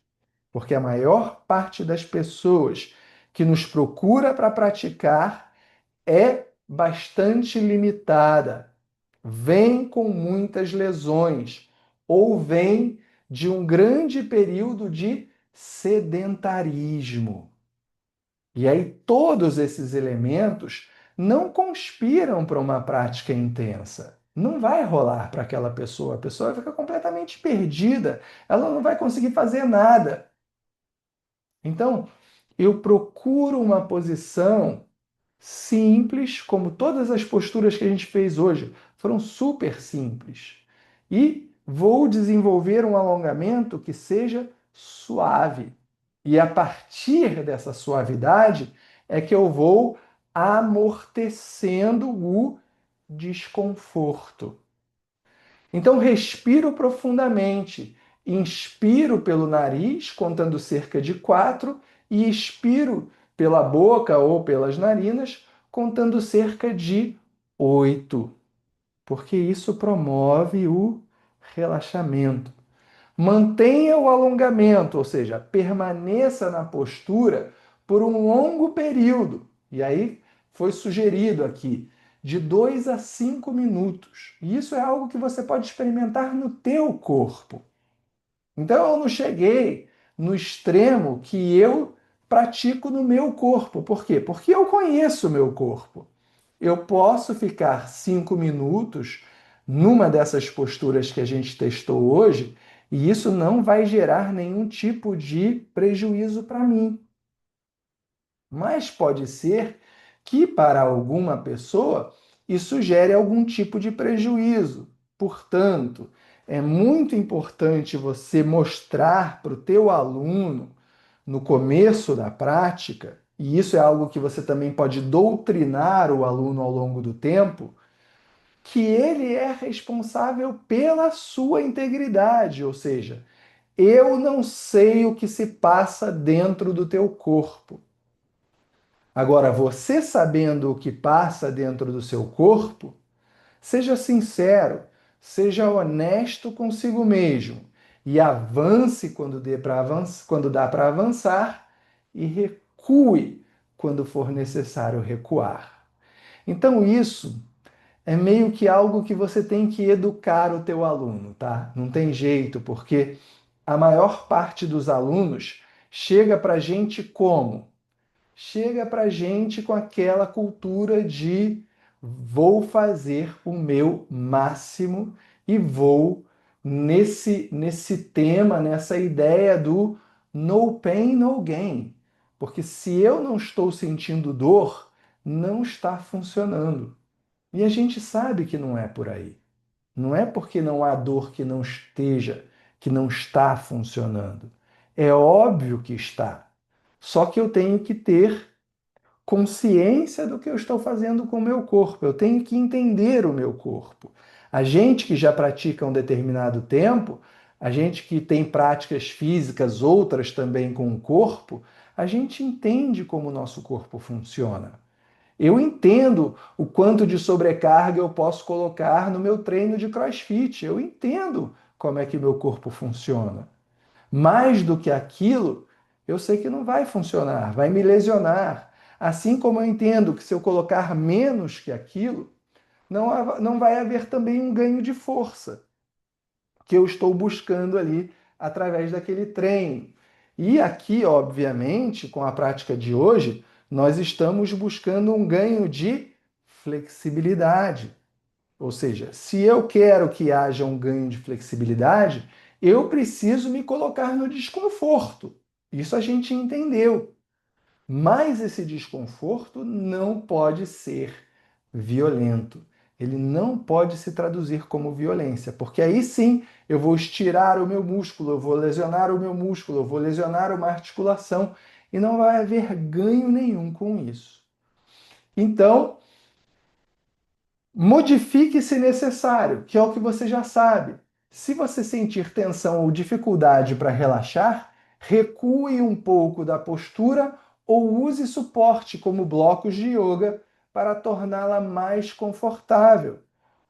porque a maior parte das pessoas que nos procura para praticar é bastante limitada, vem com muitas lesões ou vem de um grande período de sedentarismo. E aí todos esses elementos não conspiram para uma prática intensa. Não vai rolar para aquela pessoa. A pessoa vai ficar completamente perdida. Ela não vai conseguir fazer nada. Então, eu procuro uma posição simples, como todas as posturas que a gente fez hoje. Foram super simples. E vou desenvolver um alongamento que seja suave. E a partir dessa suavidade é que eu vou amortecendo o desconforto. Então, respiro profundamente. Inspiro pelo nariz, contando cerca de 4, e expiro pela boca ou pelas narinas, contando cerca de 8, porque isso promove o relaxamento. Mantenha o alongamento, ou seja, permaneça na postura por um longo período. E aí foi sugerido aqui de 2 a 5 minutos. E isso é algo que você pode experimentar no teu corpo. Então eu não cheguei no extremo que eu pratico no meu corpo. Por quê? Porque eu conheço o meu corpo. Eu posso ficar 5 minutos numa dessas posturas que a gente testou hoje, e isso não vai gerar nenhum tipo de prejuízo para mim. Mas pode ser que para alguma pessoa isso gere algum tipo de prejuízo. Portanto, é muito importante você mostrar para o teu aluno no começo da prática, e isso é algo que você também pode doutrinar o aluno ao longo do tempo, que ele é responsável pela sua integridade, ou seja, eu não sei o que se passa dentro do teu corpo. Agora, você sabendo o que passa dentro do seu corpo, seja sincero, seja honesto consigo mesmo e avance quando dá para avançar e recue quando for necessário recuar. Então, isso é meio que algo que você tem que educar o teu aluno, tá? Não tem jeito, porque a maior parte dos alunos chega para a gente como? Chega para a gente com aquela cultura de vou fazer o meu máximo e vou nesse tema, nessa ideia do no pain, no gain. Porque se eu não estou sentindo dor, não está funcionando. E a gente sabe que não é por aí. Não é porque não há dor que não esteja, que não está funcionando. É óbvio que está. Só que eu tenho que ter consciência do que eu estou fazendo com o meu corpo. Eu tenho que entender o meu corpo. A gente que já pratica um determinado tempo, a gente que tem práticas físicas, outras também com o corpo, a gente entende como o nosso corpo funciona. Eu entendo o quanto de sobrecarga eu posso colocar no meu treino de CrossFit. Eu entendo como é que meu corpo funciona. Mais do que aquilo, eu sei que não vai funcionar, vai me lesionar. Assim como eu entendo que se eu colocar menos que aquilo, não vai haver também um ganho de força que eu estou buscando ali através daquele treino. E aqui, obviamente, com a prática de hoje, nós estamos buscando um ganho de flexibilidade. Ou seja, se eu quero que haja um ganho de flexibilidade, eu preciso me colocar no desconforto. Isso a gente entendeu. Mas esse desconforto não pode ser violento. Ele não pode se traduzir como violência, porque aí sim eu vou estirar o meu músculo, eu vou lesionar o meu músculo, eu vou lesionar uma articulação e não vai haver ganho nenhum com isso. Então, modifique se necessário, que é o que você já sabe. Se você sentir tensão ou dificuldade para relaxar, recue um pouco da postura ou use suporte como blocos de yoga para torná-la mais confortável.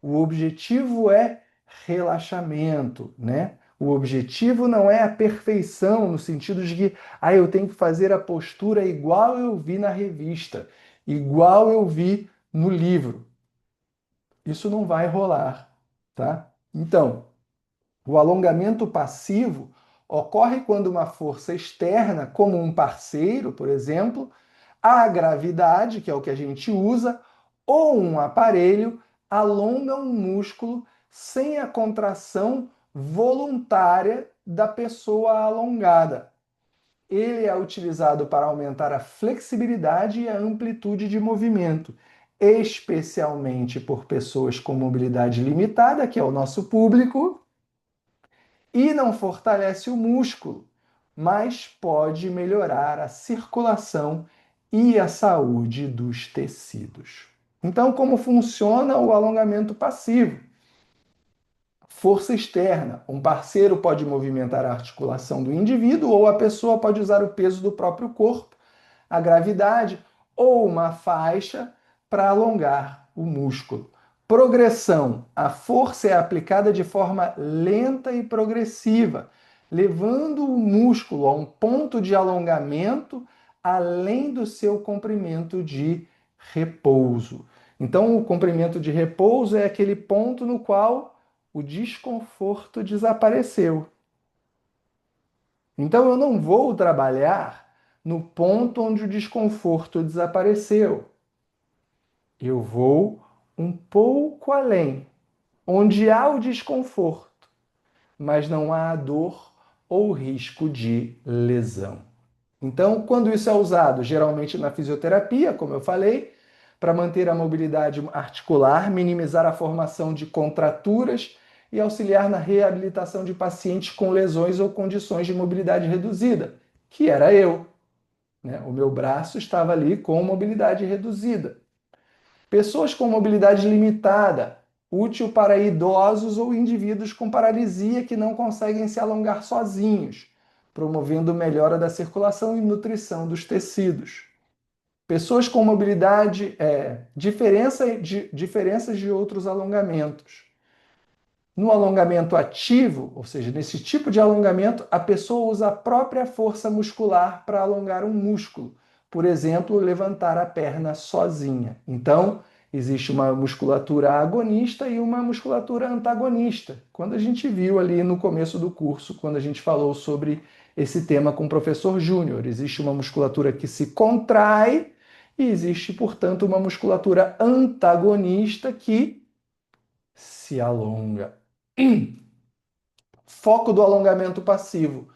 O objetivo é relaxamento, né? O objetivo não é a perfeição no sentido de que eu tenho que fazer a postura igual eu vi na revista, igual eu vi no livro. Isso não vai rolar, tá? Então, o alongamento passivo ocorre quando uma força externa, como um parceiro, por exemplo, a gravidade, que é o que a gente usa, ou um aparelho, alonga um músculo sem a contração voluntária da pessoa alongada. Ele é utilizado para aumentar a flexibilidade e a amplitude de movimento, especialmente por pessoas com mobilidade limitada, que é o nosso público, e não fortalece o músculo, mas pode melhorar a circulação e a saúde dos tecidos. Então, como funciona o alongamento passivo? Força externa. Um parceiro pode movimentar a articulação do indivíduo ou a pessoa pode usar o peso do próprio corpo, a gravidade ou uma faixa para alongar o músculo. Progressão. A força é aplicada de forma lenta e progressiva, levando o músculo a um ponto de alongamento além do seu comprimento de repouso. Então, o comprimento de repouso é aquele ponto no qual o desconforto desapareceu. Então, eu não vou trabalhar no ponto onde o desconforto desapareceu. Eu vou um pouco além, onde há o desconforto, mas não há a dor ou risco de lesão. Então, quando isso é usado, geralmente na fisioterapia, como eu falei, para manter a mobilidade articular, minimizar a formação de contraturas e auxiliar na reabilitação de pacientes com lesões ou condições de mobilidade reduzida, que era eu, né? O meu braço estava ali com mobilidade reduzida. Pessoas com mobilidade limitada, útil para idosos ou indivíduos com paralisia que não conseguem se alongar sozinhos, promovendo melhora da circulação e nutrição dos tecidos. Pessoas com mobilidade, diferenças de outros alongamentos. No alongamento ativo, ou seja, nesse tipo de alongamento, a pessoa usa a própria força muscular para alongar um músculo. Por exemplo, levantar a perna sozinha. Então, existe uma musculatura agonista e uma musculatura antagonista. Quando a gente viu ali no começo do curso, quando a gente falou sobre esse tema com o professor Júnior, existe uma musculatura que se contrai e existe, portanto, uma musculatura antagonista que se alonga. Foco do alongamento passivo.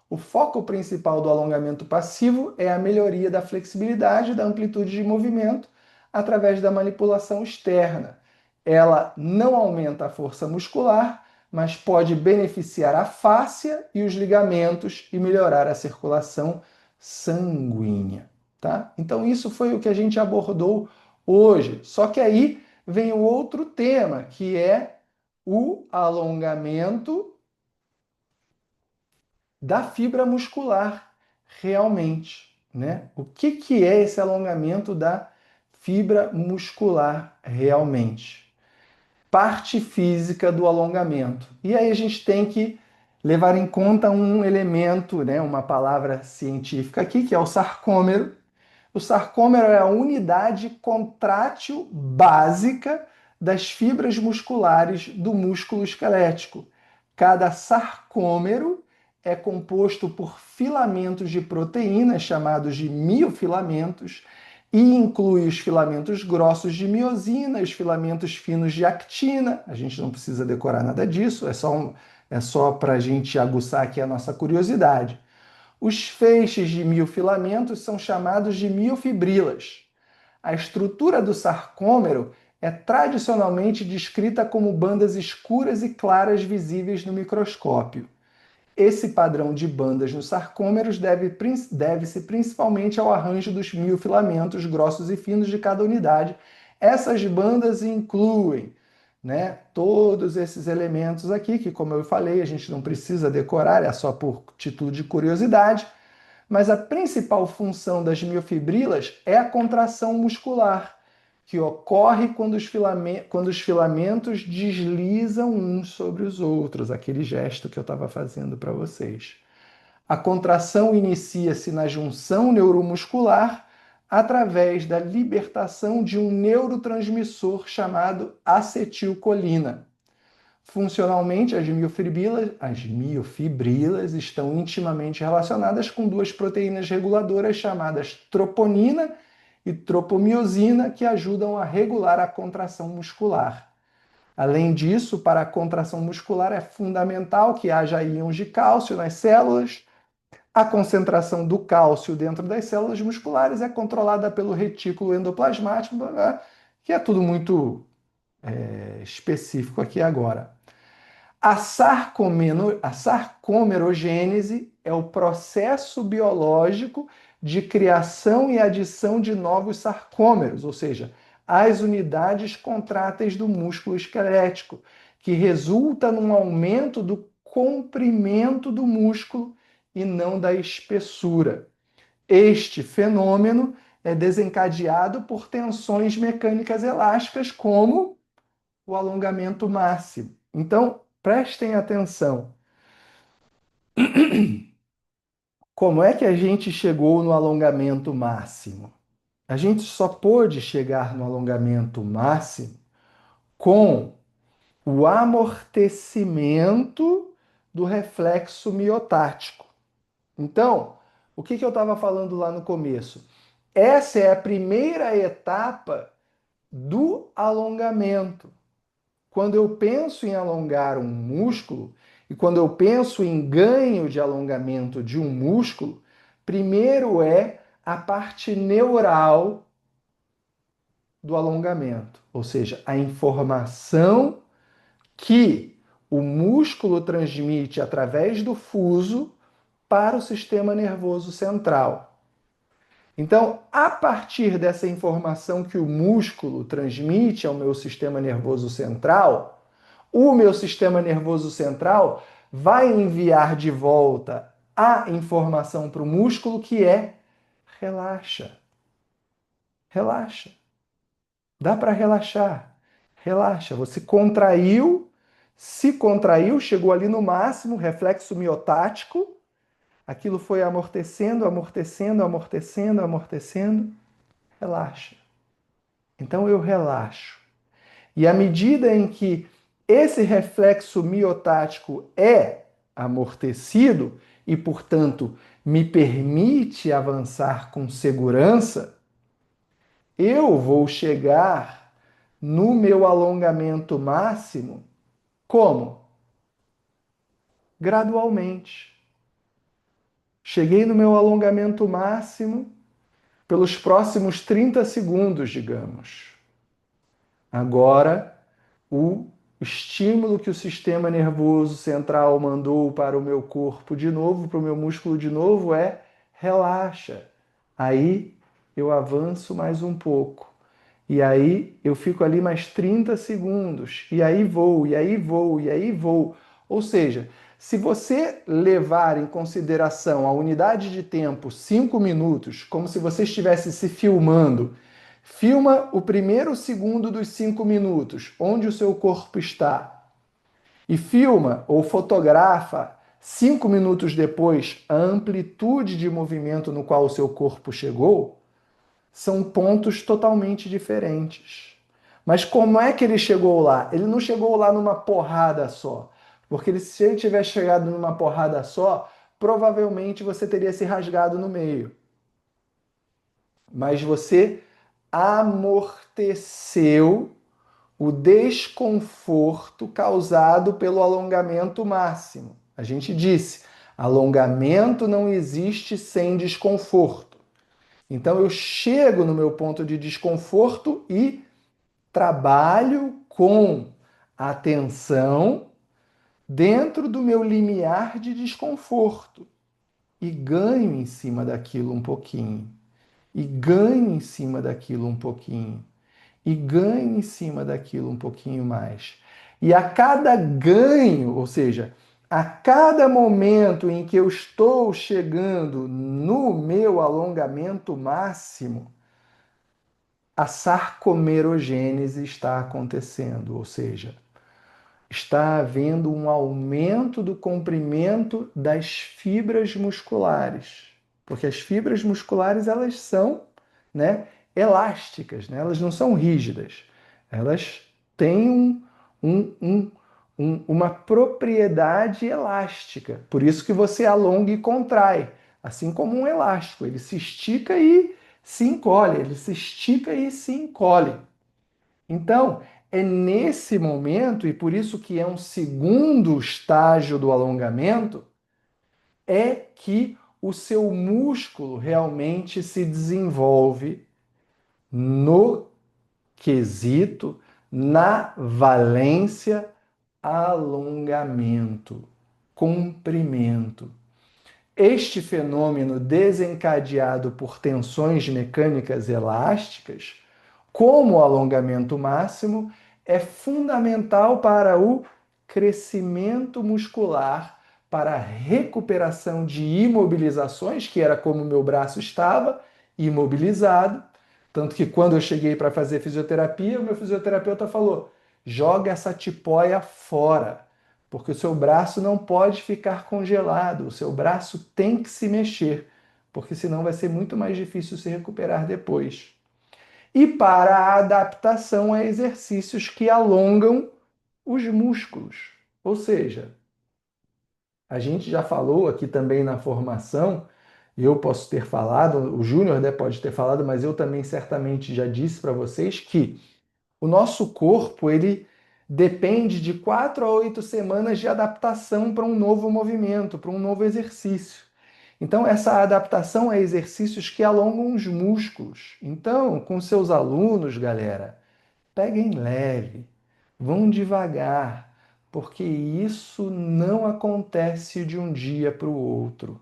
O foco principal do alongamento passivo é a melhoria da flexibilidade da amplitude de movimento através da manipulação externa. Ela não aumenta a força muscular, mas pode beneficiar a fáscia e os ligamentos e melhorar a circulação sanguínea, tá? Então isso foi o que a gente abordou hoje. Só que aí vem o outro tema, que é o alongamento da fibra muscular, realmente, né? O que é esse alongamento da fibra muscular, realmente? Parte física do alongamento. E aí a gente tem que levar em conta um elemento, né? Uma palavra científica aqui, que é o sarcômero. O sarcômero é a unidade contrátil básica das fibras musculares do músculo esquelético. Cada sarcômero é composto por filamentos de proteínas, chamados de miofilamentos, e inclui os filamentos grossos de miosina, os filamentos finos de actina. A gente não precisa decorar nada disso, é só para a gente aguçar aqui a nossa curiosidade. Os feixes de miofilamentos são chamados de miofibrilas. A estrutura do sarcômero é tradicionalmente descrita como bandas escuras e claras visíveis no microscópio. Esse padrão de bandas nos sarcômeros deve-se principalmente ao arranjo dos miofilamentos grossos e finos de cada unidade. Essas bandas incluem, né, todos esses elementos aqui, que, como eu falei, a gente não precisa decorar, é só por título de curiosidade, mas a principal função das miofibrilas é a contração muscular, que ocorre quando os filamentos deslizam uns sobre os outros, aquele gesto que eu estava fazendo para vocês. A contração inicia-se na junção neuromuscular através da libertação de um neurotransmissor chamado acetilcolina. Funcionalmente, as miofibrilas estão intimamente relacionadas com duas proteínas reguladoras chamadas troponina e tropomiosina, que ajudam a regular a contração muscular. Além disso, para a contração muscular é fundamental que haja íons de cálcio nas células. A concentração do cálcio dentro das células musculares é controlada pelo retículo endoplasmático, que é tudo muito específico aqui agora. A sarcomerogênese é o processo biológico de criação e adição de novos sarcômeros, ou seja, as unidades contráteis do músculo esquelético, que resulta num aumento do comprimento do músculo e não da espessura. Este fenômeno é desencadeado por tensões mecânicas elásticas, como o alongamento máximo. Então, prestem atenção. Como é que a gente chegou no alongamento máximo? A gente só pôde chegar no alongamento máximo com o amortecimento do reflexo miotático. Então, o que eu estava falando lá no começo? Essa é a primeira etapa do alongamento. Quando eu penso em alongar um músculo e quando eu penso em ganho de alongamento de um músculo, primeiro é a parte neural do alongamento, ou seja, a informação que o músculo transmite através do fuso para o sistema nervoso central. Então, a partir dessa informação que o músculo transmite ao meu sistema nervoso central, o meu sistema nervoso central vai enviar de volta a informação para o músculo que é relaxa. Relaxa. Dá para relaxar. Relaxa. Você contraiu, se contraiu, chegou ali no máximo, reflexo miotático. Aquilo foi amortecendo, amortecendo, amortecendo, amortecendo. Relaxa. Então eu relaxo. E à medida em que esse reflexo miotático é amortecido e, portanto, me permite avançar com segurança, eu vou chegar no meu alongamento máximo como? Gradualmente. Cheguei no meu alongamento máximo pelos próximos 30 segundos, digamos. Agora, o estímulo que o sistema nervoso central mandou para o meu corpo de novo, para o meu músculo de novo, é relaxa. Aí eu avanço mais um pouco. E aí eu fico ali mais 30 segundos. E aí vou, e aí vou, e aí vou. Ou seja, se você levar em consideração a unidade de tempo 5 minutos, como se você estivesse se filmando, filma o primeiro segundo dos 5 minutos, onde o seu corpo está, e filma ou fotografa 5 minutos depois a amplitude de movimento no qual o seu corpo chegou, são pontos totalmente diferentes. Mas como é que ele chegou lá? Ele não chegou lá numa porrada só. Porque se ele tivesse chegado numa porrada só, provavelmente você teria se rasgado no meio. Mas você amorteceu o desconforto causado pelo alongamento máximo. A gente disse, alongamento não existe sem desconforto. Então eu chego no meu ponto de desconforto e trabalho com atenção dentro do meu limiar de desconforto e ganho em cima daquilo um pouquinho. E ganho em cima daquilo um pouquinho. E ganho em cima daquilo um pouquinho mais. E a cada ganho, ou seja, a cada momento em que eu estou chegando no meu alongamento máximo, a sarcomerogênese está acontecendo, ou seja, está havendo um aumento do comprimento das fibras musculares, porque as fibras musculares elas são, né, elásticas, né? Elas não são rígidas, elas têm uma propriedade elástica, por isso que você alonga e contrai, assim como um elástico, ele se estica e se encolhe, ele se estica e se encolhe. Então, é nesse momento, e por isso que é um segundo estágio do alongamento, é que o seu músculo realmente se desenvolve no quesito, na valência alongamento, comprimento. Este fenômeno desencadeado por tensões mecânicas elásticas, como o alongamento máximo, é fundamental para o crescimento muscular, para a recuperação de imobilizações, que era como o meu braço estava, imobilizado. Tanto que quando eu cheguei para fazer fisioterapia, o meu fisioterapeuta falou: joga essa tipóia fora, porque o seu braço não pode ficar congelado, o seu braço tem que se mexer, porque senão vai ser muito mais difícil se recuperar depois. E para a adaptação a exercícios que alongam os músculos. Ou seja, a gente já falou aqui também na formação, eu posso ter falado, o Júnior pode ter falado, mas eu também certamente já disse para vocês que o nosso corpo, ele depende de 4 a 8 semanas de adaptação para um novo movimento, para um novo exercício. Então, essa adaptação a exercícios que alongam os músculos. Então, com seus alunos, galera, peguem leve, vão devagar, porque isso não acontece de um dia para o outro.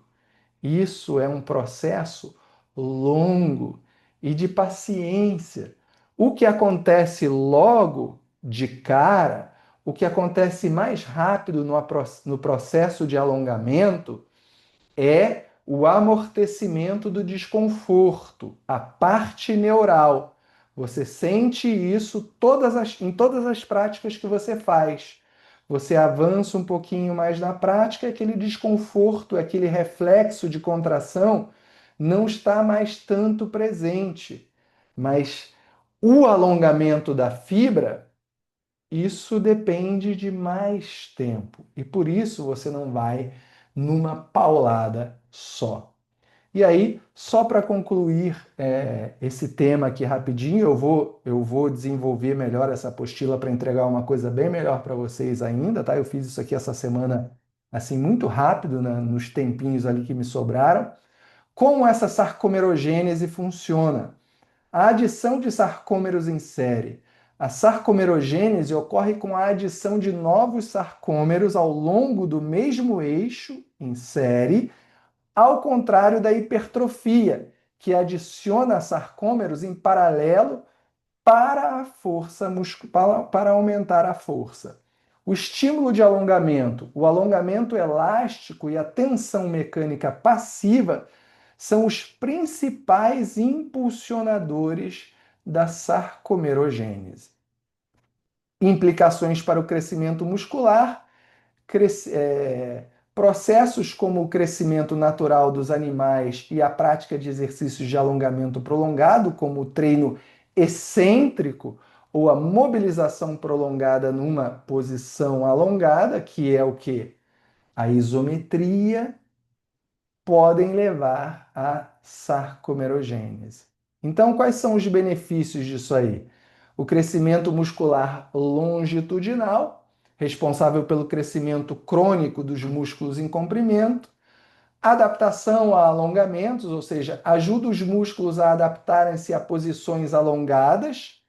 Isso é um processo longo e de paciência. O que acontece logo de cara, o que acontece mais rápido no processo de alongamento é o amortecimento do desconforto, a parte neural. Você sente isso em todas as práticas que você faz. Você avança um pouquinho mais na prática, aquele desconforto, aquele reflexo de contração não está mais tanto presente. Mas o alongamento da fibra, isso depende de mais tempo. E por isso você não vai numa paulada só. E aí, só para concluir esse tema aqui rapidinho, eu vou desenvolver melhor essa apostila para entregar uma coisa bem melhor para vocês ainda, tá? Eu fiz isso aqui essa semana, assim, muito rápido, né, nos tempinhos ali que me sobraram. Como essa sarcomerogênese funciona? A adição de sarcômeros em série. A sarcomerogênese ocorre com a adição de novos sarcômeros ao longo do mesmo eixo, em série, ao contrário da hipertrofia, que adiciona sarcômeros em paralelo para a força para aumentar a força. O estímulo de alongamento, o alongamento elástico e a tensão mecânica passiva são os principais impulsionadores da sarcomerogênese. Implicações para o crescimento muscular, processos como o crescimento natural dos animais e a prática de exercícios de alongamento prolongado, como o treino excêntrico ou a mobilização prolongada numa posição alongada, que é o que? A isometria, podem levar à sarcomerogênese. Então, quais são os benefícios disso aí? O crescimento muscular longitudinal, responsável pelo crescimento crônico dos músculos em comprimento, adaptação a alongamentos, ou seja, ajuda os músculos a adaptarem-se a posições alongadas,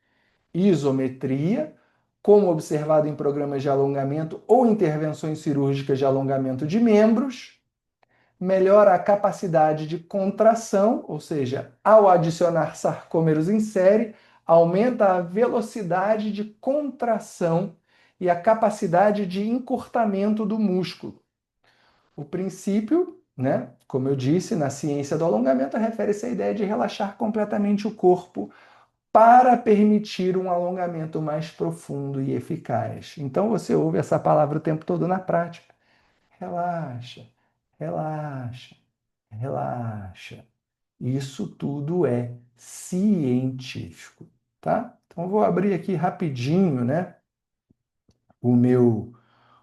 isometria, como observado em programas de alongamento ou intervenções cirúrgicas de alongamento de membros, melhora a capacidade de contração, ou seja, ao adicionar sarcômeros em série, aumenta a velocidade de contração e a capacidade de encurtamento do músculo. O princípio, né, como eu disse, na ciência do alongamento, refere-se à ideia de relaxar completamente o corpo para permitir um alongamento mais profundo e eficaz. Então você ouve essa palavra o tempo todo na prática. Relaxa, relaxa, relaxa. Isso tudo é científico, tá? Então eu vou abrir aqui rapidinho, né, o meu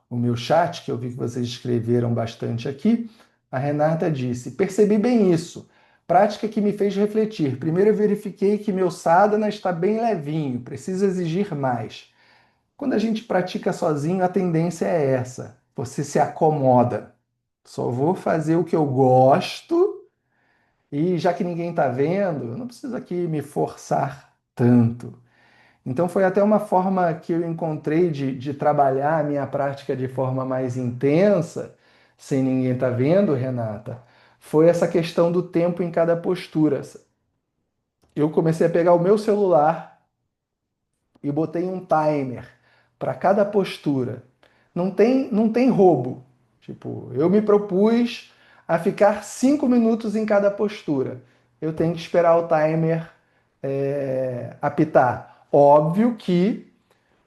o meu chat, que eu vi que vocês escreveram bastante aqui. A Renata disse: "Percebi bem isso. Prática que me fez refletir. Primeiro eu verifiquei que meu sadhana está bem levinho, preciso exigir mais. Quando a gente pratica sozinho, a tendência é essa. Você se acomoda. Só vou fazer o que eu gosto e já que ninguém está vendo, eu não preciso aqui me forçar tanto. Então foi até uma forma que eu encontrei de trabalhar a minha prática de forma mais intensa, sem ninguém estar vendo, Renata, foi essa questão do tempo em cada postura. Eu comecei a pegar o meu celular e botei um timer para cada postura. Não tem roubo. Tipo, eu me propus a ficar 5 minutos em cada postura. Eu tenho que esperar o timer apitar. Óbvio que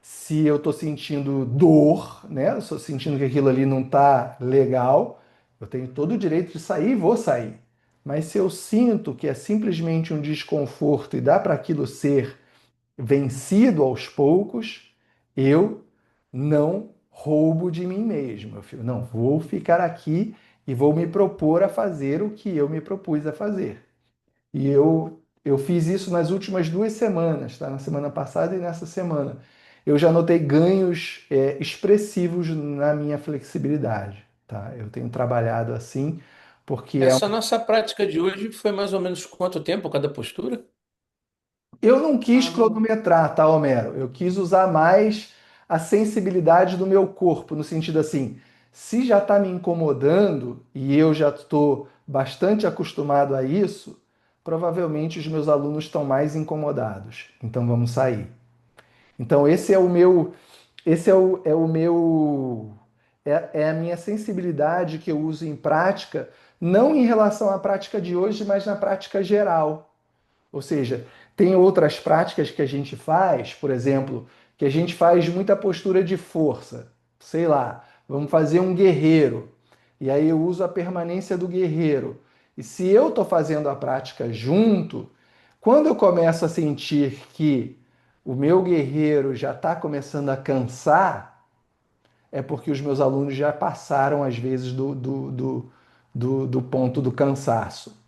se eu estou sentindo dor, né? Eu estou sentindo que aquilo ali não está legal, eu tenho todo o direito de sair e vou sair. Mas se eu sinto que é simplesmente um desconforto e dá para aquilo ser vencido aos poucos, eu não roubo de mim mesmo. Eu fico, não, vou ficar aqui e vou me propor a fazer o que eu me propus a fazer. E eu fiz isso nas últimas 2 semanas, tá? Na semana passada e nessa semana. Eu já notei ganhos expressivos na minha flexibilidade, tá? Eu tenho trabalhado assim, porque Essa nossa prática de hoje foi mais ou menos quanto tempo cada postura? eu não quis Ah, cronometrar, tá, Homero? Eu quis usar mais a sensibilidade do meu corpo, no sentido assim, se já está me incomodando e eu já estou bastante acostumado a isso, provavelmente os meus alunos estão mais incomodados. Então vamos sair. Então esse é o meu é a minha sensibilidade que eu uso em prática, não em relação à prática de hoje, mas na prática geral. Ou seja, tem outras práticas que a gente faz, por exemplo, que a gente faz muita postura de força. Sei lá, vamos fazer um guerreiro. E aí eu uso a permanência do guerreiro. E se eu estou fazendo a prática junto, quando eu começo a sentir que o meu guerreiro já está começando a cansar, é porque os meus alunos já passaram, às vezes, do ponto do cansaço.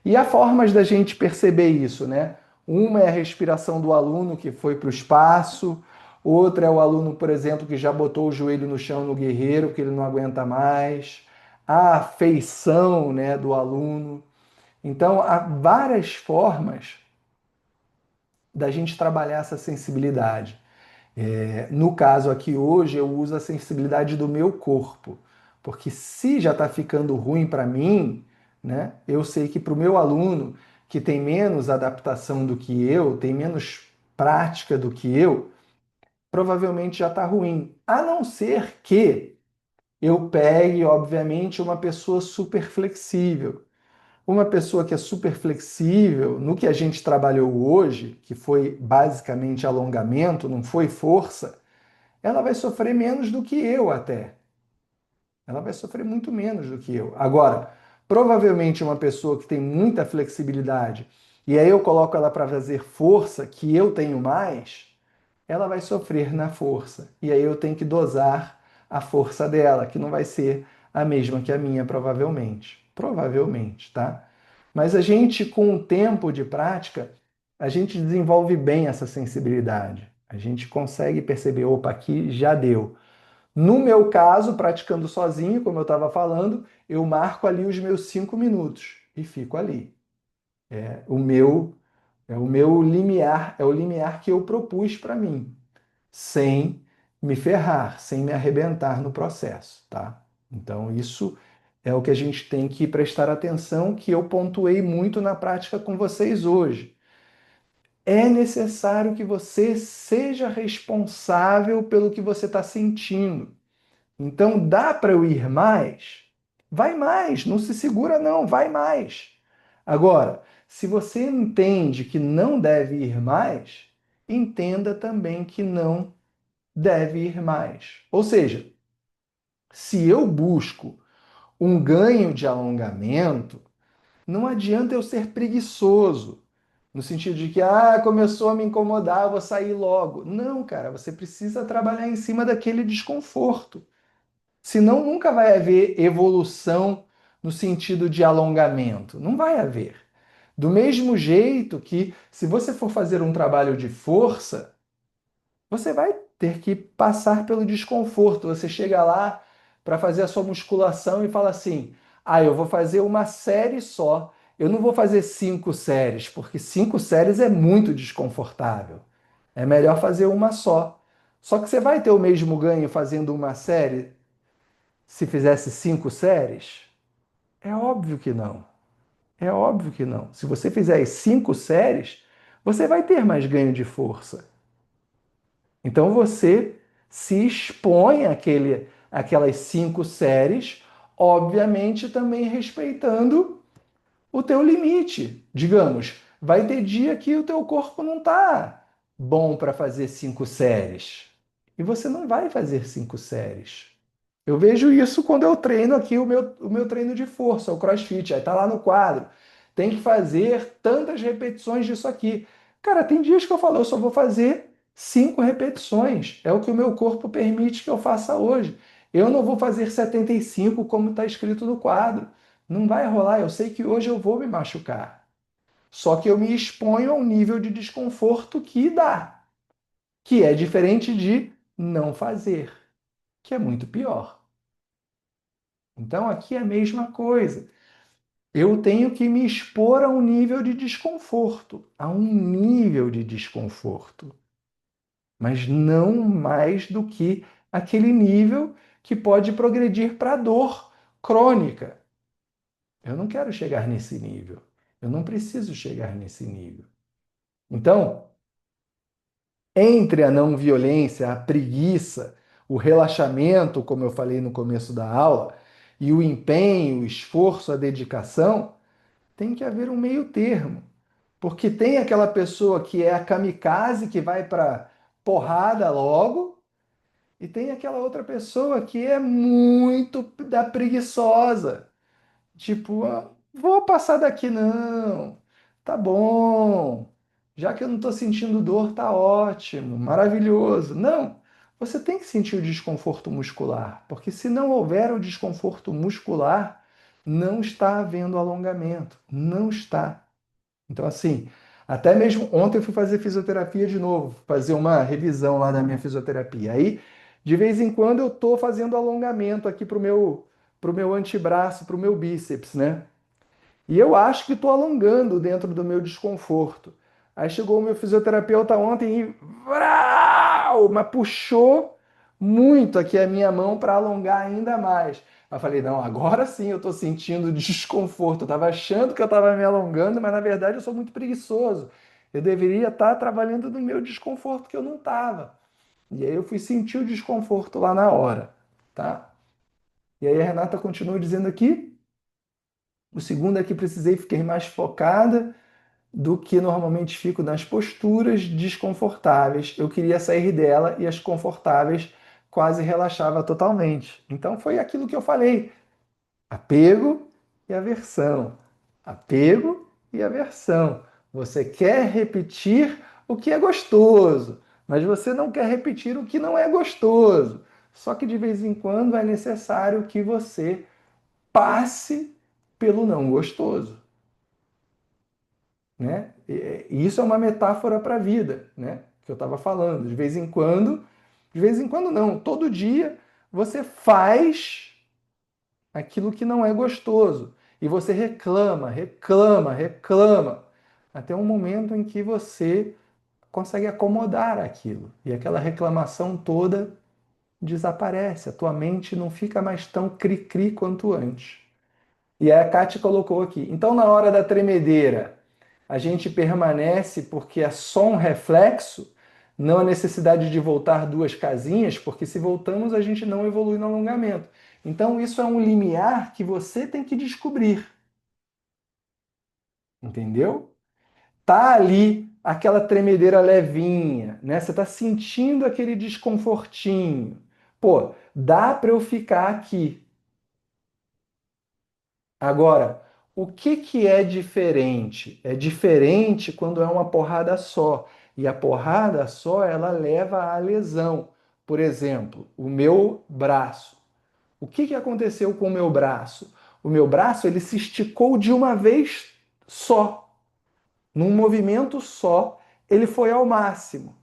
E há formas da gente perceber isso, né? Uma é a respiração do aluno que foi para o espaço, outra é o aluno, por exemplo, que já botou o joelho no chão no guerreiro, que ele não aguenta mais, a feição, né, do aluno. Então, há várias formas da gente trabalhar essa sensibilidade. No caso aqui hoje, eu uso a sensibilidade do meu corpo, porque se já está ficando ruim para mim, né, eu sei que para o meu aluno, que tem menos adaptação do que eu, tem menos prática do que eu, provavelmente já está ruim. A não ser que eu pegue, obviamente, uma pessoa super flexível. Uma pessoa que é super flexível, no que a gente trabalhou hoje, que foi basicamente alongamento, não foi força, ela vai sofrer menos do que eu até. Ela vai sofrer muito menos do que eu. Agora, provavelmente uma pessoa que tem muita flexibilidade, e aí eu coloco ela para fazer força, que eu tenho mais, ela vai sofrer na força. E aí eu tenho que dosar a força dela, que não vai ser a mesma que a minha, provavelmente. Provavelmente, tá? Mas a gente, com o tempo de prática, a gente desenvolve bem essa sensibilidade. A gente consegue perceber, opa, aqui já deu. No meu caso, praticando sozinho, como eu estava falando, eu marco ali os meus 5 minutos e fico ali. O meu é o meu limiar, é o limiar que eu propus para mim, sem me ferrar, sem me arrebentar no processo, tá? Então isso é o que a gente tem que prestar atenção, que eu pontuei muito na prática com vocês hoje. É necessário que você seja responsável pelo que você está sentindo. Então, dá para eu ir mais? Vai mais, não se segura não, vai mais. Agora, se você entende que não deve ir mais, entenda também que não deve ir mais. Ou seja, se eu busco um ganho de alongamento, não adianta eu ser preguiçoso, no sentido de que, começou a me incomodar, eu vou sair logo. Não, cara, você precisa trabalhar em cima daquele desconforto. Senão nunca vai haver evolução no sentido de alongamento. Não vai haver. Do mesmo jeito que, se você for fazer um trabalho de força, você vai ter que passar pelo desconforto. Você chega lá para fazer a sua musculação e fala assim: eu vou fazer uma série só. Eu não vou fazer 5 séries, porque 5 séries é muito desconfortável. É melhor fazer uma só. Só que você vai ter o mesmo ganho fazendo uma série se fizesse 5 séries? É óbvio que não. É óbvio que não. Se você fizer as 5 séries, você vai ter mais ganho de força. Então você se expõe aquelas 5 séries, obviamente também respeitando o teu limite. Digamos, vai ter dia que o teu corpo não está bom para fazer 5 séries. E você não vai fazer 5 séries. Eu vejo isso quando eu treino aqui o meu treino de força, o CrossFit. Aí tá lá no quadro. Tem que fazer tantas repetições disso aqui. Cara, tem dias que eu falo, eu só vou fazer 5 repetições. É o que o meu corpo permite que eu faça hoje. Eu não vou fazer 75 como está escrito no quadro. Não vai rolar. Eu sei que hoje eu vou me machucar. Só que eu me exponho a um nível de desconforto que dá, que é diferente de não fazer, que é muito pior. Então aqui é a mesma coisa. Eu tenho que me expor a um nível de desconforto, a um nível de desconforto, mas não mais do que aquele nível que pode progredir para a dor crônica. Eu não quero chegar nesse nível. Eu não preciso chegar nesse nível. Então, entre a não violência, a preguiça, o relaxamento, como eu falei no começo da aula, e o empenho, o esforço, a dedicação, tem que haver um meio termo. Porque tem aquela pessoa que é a kamikaze, que vai para porrada logo, e tem aquela outra pessoa que é muito da preguiçosa. Tipo, vou passar daqui não. Tá bom. Já que eu não estou sentindo dor, tá ótimo, maravilhoso. Não, você tem que sentir o desconforto muscular, porque se não houver o desconforto muscular, não está havendo alongamento. Não está. Então, assim, até mesmo ontem eu fui fazer fisioterapia de novo, fazer uma revisão lá da minha fisioterapia. Aí, de vez em quando, eu estou fazendo alongamento aqui pro meu antebraço, pro meu bíceps, né? E eu acho que estou alongando dentro do meu desconforto. Aí chegou o meu fisioterapeuta ontem e vrau, mas puxou muito aqui a minha mão para alongar ainda mais. Aí eu falei, não, agora sim eu estou sentindo desconforto. Eu estava achando que eu estava me alongando, mas na verdade eu sou muito preguiçoso. Eu deveria estar trabalhando no meu desconforto que eu não estava. E aí eu fui sentir o desconforto lá na hora, tá? E aí a Renata continua dizendo aqui, o segundo é que precisei ficar mais focada do que normalmente fico nas posturas desconfortáveis. Eu queria sair dela e as confortáveis quase relaxava totalmente. Então foi aquilo que eu falei: apego e aversão. Apego e aversão. Você quer repetir o que é gostoso, mas você não quer repetir o que não é gostoso. Só que de vez em quando é necessário que você passe pelo não gostoso, né? E isso é uma metáfora para a vida, né? Que eu estava falando. De vez em quando não, todo dia você faz aquilo que não é gostoso e você reclama, reclama, reclama, até um momento em que você consegue acomodar aquilo e aquela reclamação toda desaparece. A tua mente não fica mais tão cri-cri quanto antes. E aí a Kátia colocou aqui. Então, na hora da tremedeira, a gente permanece porque é só um reflexo, não a necessidade de voltar duas casinhas, porque se voltamos, a gente não evolui no alongamento. Então, isso é um limiar que você tem que descobrir. Entendeu? Tá ali aquela tremedeira levinha, né? Você tá sentindo aquele desconfortinho. Pô, dá para eu ficar aqui. Agora, o que que é diferente? É diferente quando é uma porrada só. E a porrada só, ela leva à lesão. Por exemplo, o meu braço. O que que aconteceu com o meu braço? O meu braço, ele se esticou de uma vez só. Num movimento só, ele foi ao máximo.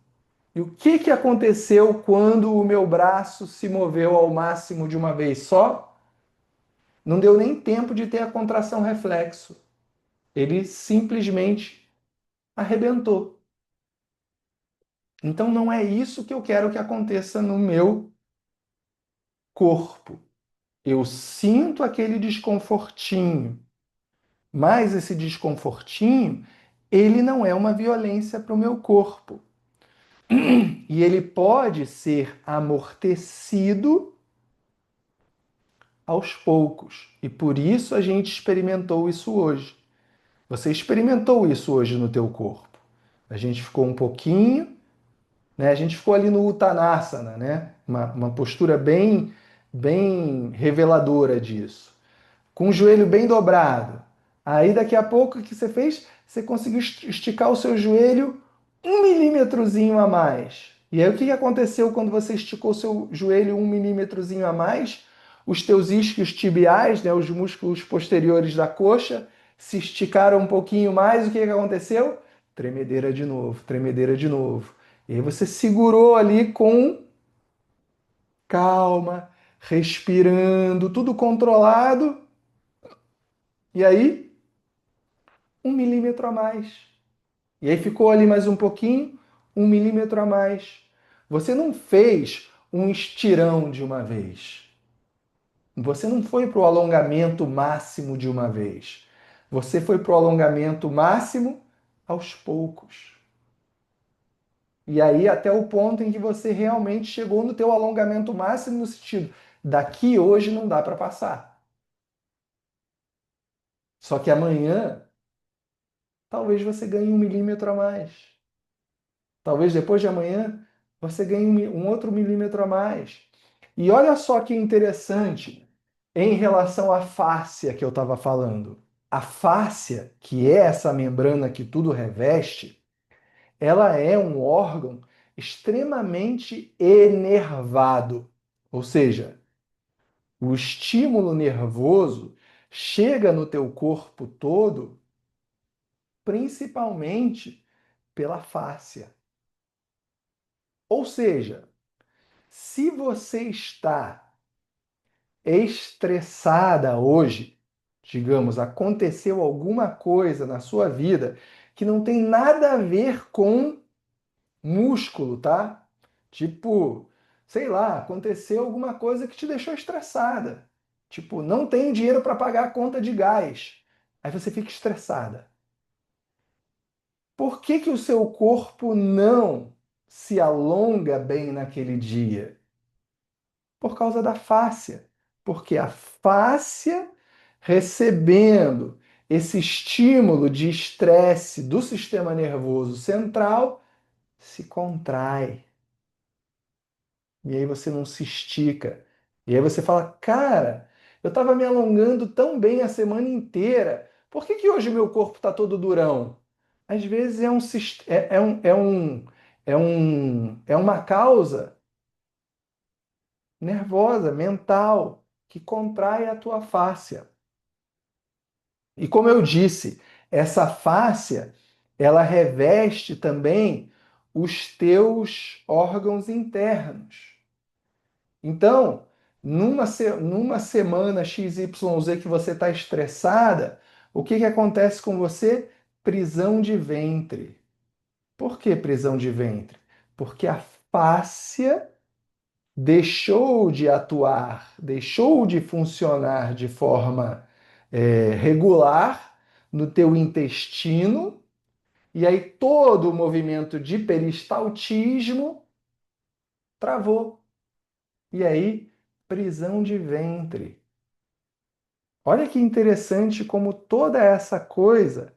E o que que aconteceu quando o meu braço se moveu ao máximo de uma vez só? Não deu nem tempo de ter a contração reflexo. Ele simplesmente arrebentou. Então não é isso que eu quero que aconteça no meu corpo. Eu sinto aquele desconfortinho, mas esse desconfortinho, ele não é uma violência para o meu corpo. E ele pode ser amortecido aos poucos. E por isso a gente experimentou isso hoje. Você experimentou isso hoje no teu corpo. A gente ficou um pouquinho, né? A gente ficou ali no Uttanasana, né? Uma postura bem reveladora disso. Com o joelho bem dobrado. Aí daqui a pouco o que você fez? Você conseguiu esticar o seu joelho 1 milímetrozinho a mais. E aí o que aconteceu quando você esticou o seu joelho 1 milímetrozinho a mais? Os teus isquios tibiais, né, os músculos posteriores da coxa, se esticaram um pouquinho mais. O que aconteceu? Tremedeira de novo, tremedeira de novo. E aí você segurou ali com calma, respirando, tudo controlado. E aí, 1 milímetro a mais. E aí ficou ali mais um pouquinho, 1 milímetro a mais. Você não fez um estirão de uma vez. Você não foi para o alongamento máximo de uma vez. Você foi para o alongamento máximo aos poucos. E aí até o ponto em que você realmente chegou no teu alongamento máximo no sentido, daqui hoje não dá para passar. Só que amanhã, talvez você ganhe 1 milímetro a mais. Talvez depois de amanhã, você ganhe um outro milímetro a mais. E olha só que interessante em relação à fáscia que eu estava falando. A fáscia, que é essa membrana que tudo reveste, ela é um órgão extremamente enervado. Ou seja, o estímulo nervoso chega no teu corpo todo, principalmente pela fáscia. Ou seja, se você está estressada hoje, digamos, aconteceu alguma coisa na sua vida que não tem nada a ver com músculo, tá? Tipo, sei lá, aconteceu alguma coisa que te deixou estressada. Tipo, não tem dinheiro para pagar a conta de gás. Aí você fica estressada. Por que que o seu corpo não se alonga bem naquele dia? Por causa da fáscia. Porque a fáscia, recebendo esse estímulo de estresse do sistema nervoso central, se contrai. E aí você não se estica. E aí você fala, cara, eu estava me alongando tão bem a semana inteira. Por que que hoje meu corpo está todo durão? Às vezes é uma causa nervosa, mental, que contrai a tua fáscia. E como eu disse, essa fáscia, ela reveste também os teus órgãos internos. Então, numa semana XYZ que você está estressada, o que que acontece com você? Prisão de ventre. Por que prisão de ventre? Porque a fáscia deixou de atuar, deixou de funcionar de forma regular no teu intestino, e aí todo o movimento de peristaltismo travou. E aí, prisão de ventre. Olha que interessante como toda essa coisa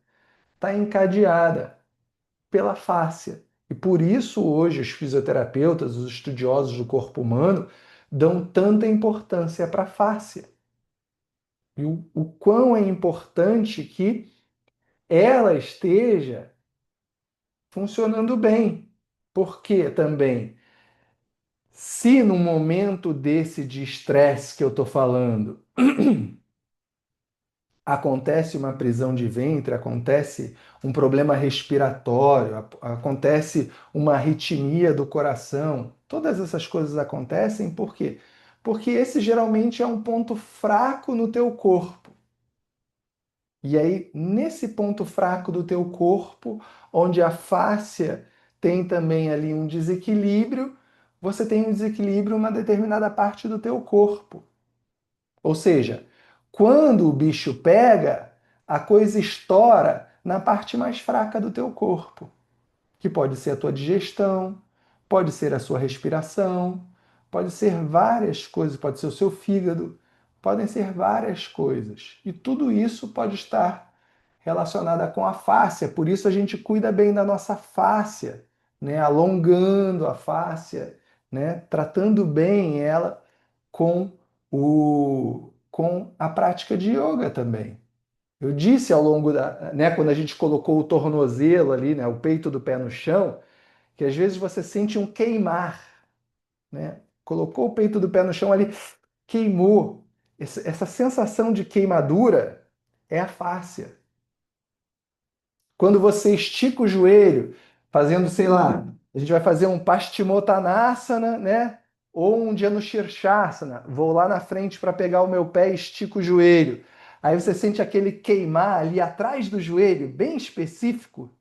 está encadeada pela fáscia. E por isso hoje os fisioterapeutas, os estudiosos do corpo humano, dão tanta importância para a fáscia. E o quão é importante que ela esteja funcionando bem. Porque também, se no momento desse de estresse que eu estou falando, acontece uma prisão de ventre, acontece um problema respiratório, acontece uma arritmia do coração. Todas essas coisas acontecem por quê? Porque esse geralmente é um ponto fraco no teu corpo. E aí, nesse ponto fraco do teu corpo, onde a fáscia tem também ali um desequilíbrio, você tem um desequilíbrio em uma determinada parte do teu corpo. Ou seja, quando o bicho pega, a coisa estoura na parte mais fraca do teu corpo, que pode ser a tua digestão, pode ser a sua respiração, pode ser várias coisas, pode ser o seu fígado, podem ser várias coisas. E tudo isso pode estar relacionado com a fáscia, por isso a gente cuida bem da nossa fáscia, né? Alongando a fáscia, né? Tratando bem ela com com a prática de yoga também. Eu disse ao longo né, quando a gente colocou o tornozelo ali, né, o peito do pé no chão, que às vezes você sente um queimar, né? Colocou o peito do pé no chão ali, queimou. Essa sensação de queimadura é a fáscia. Quando você estica o joelho, fazendo, sei lá, a gente vai fazer um Paschimottanasana, né? Ou um Janushirshasana. Vou lá na frente para pegar o meu pé e estico o joelho. Aí você sente aquele queimar ali atrás do joelho, bem específico.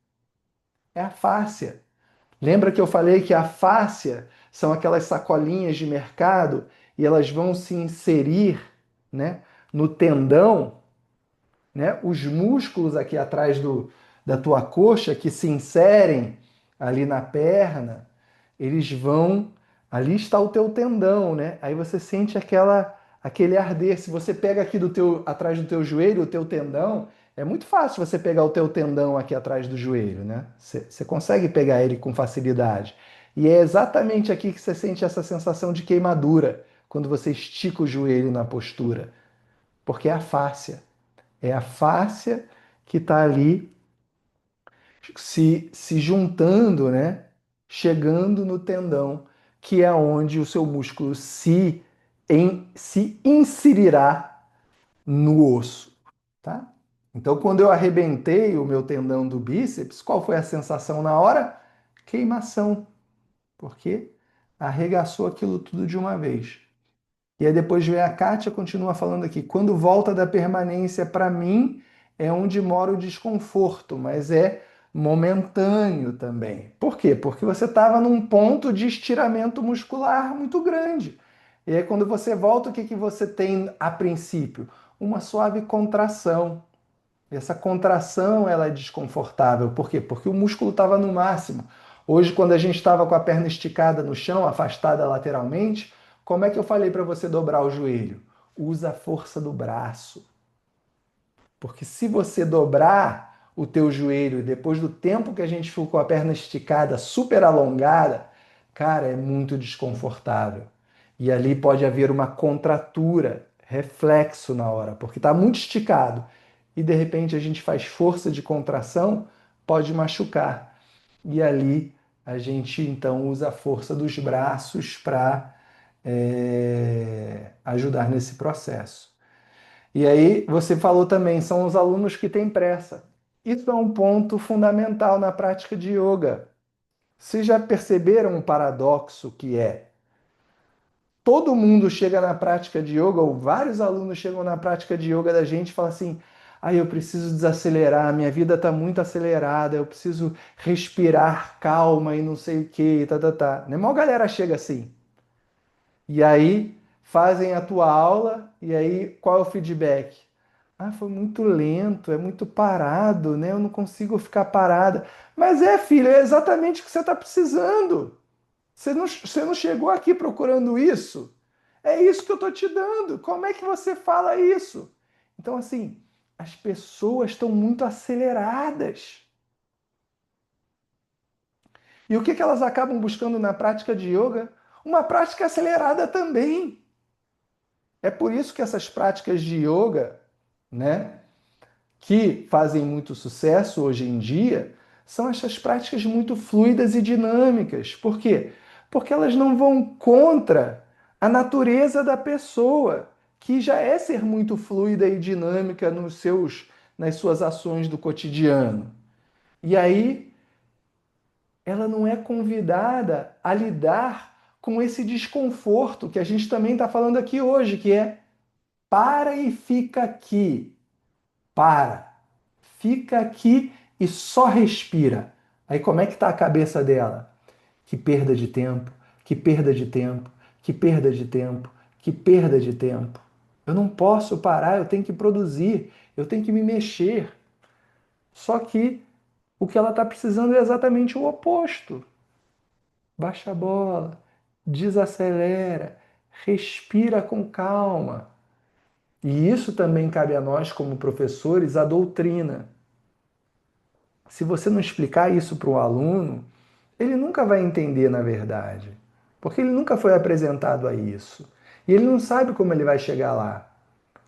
É a fáscia. Lembra que eu falei que a fáscia são aquelas sacolinhas de mercado e elas vão se inserir, né, no tendão, né? Os músculos aqui atrás da tua coxa que se inserem ali na perna, eles vão. Ali está o teu tendão, né? Aí você sente aquele arder. Se você pega aqui atrás do teu joelho, o teu tendão, é muito fácil você pegar o teu tendão aqui atrás do joelho, né? Você consegue pegar ele com facilidade. E é exatamente aqui que você sente essa sensação de queimadura, quando você estica o joelho na postura. Porque é a fáscia. É a fáscia que está ali se juntando, né? Chegando no tendão, que é onde o seu músculo se inserirá no osso, tá? Então, quando eu arrebentei o meu tendão do bíceps, qual foi a sensação na hora? Queimação, porque arregaçou aquilo tudo de uma vez. E aí depois vem a Kátia, continua falando aqui. Quando volta da permanência, para mim, é onde mora o desconforto, mas é momentâneo também. Por quê? Porque você estava num ponto de estiramento muscular muito grande. E aí quando você volta, o que que você tem a princípio? Uma suave contração. Essa contração ela é desconfortável. Por quê? Porque o músculo estava no máximo. Hoje, quando a gente estava com a perna esticada no chão, afastada lateralmente, como é que eu falei para você dobrar o joelho? Usa a força do braço. Porque se você dobrar o teu joelho depois do tempo que a gente ficou com a perna esticada, super alongada, cara, é muito desconfortável. E ali pode haver uma contratura, reflexo na hora, porque está muito esticado. E de repente a gente faz força de contração, pode machucar. E ali a gente então usa a força dos braços para ajudar nesse processo. E aí você falou também, são os alunos que têm pressa. Isso é um ponto fundamental na prática de yoga. Vocês já perceberam um paradoxo que é: todo mundo chega na prática de yoga, ou vários alunos chegam na prática de yoga da gente e falam assim: ah, eu preciso desacelerar, minha vida está muito acelerada, eu preciso respirar calma e não sei o que, tá, tá, tá. Não é mal galera chega assim. E aí fazem a tua aula, e aí qual é o feedback? Ah, foi muito lento, é muito parado, né? Eu não consigo ficar parada. Mas filho, é exatamente o que você está precisando. Você não chegou aqui procurando isso? É isso que eu estou te dando. Como é que você fala isso? Então, assim, as pessoas estão muito aceleradas. E o que que elas acabam buscando na prática de yoga? Uma prática acelerada também. É por isso que essas práticas de yoga, né, que fazem muito sucesso hoje em dia, são essas práticas muito fluidas e dinâmicas. Por quê? Porque elas não vão contra a natureza da pessoa, que já é ser muito fluida e dinâmica nas suas ações do cotidiano. E aí ela não é convidada a lidar com esse desconforto que a gente também está falando aqui hoje, que é para e fica aqui. Para. Fica aqui e só respira. Aí como é que está a cabeça dela? Que perda de tempo, que perda de tempo, que perda de tempo, que perda de tempo. Eu não posso parar, eu tenho que produzir, eu tenho que me mexer. Só que o que ela está precisando é exatamente o oposto. Baixa a bola, desacelera, respira com calma. E isso também cabe a nós, como professores, a doutrina. Se você não explicar isso para o aluno, ele nunca vai entender na verdade, porque ele nunca foi apresentado a isso. E ele não sabe como ele vai chegar lá.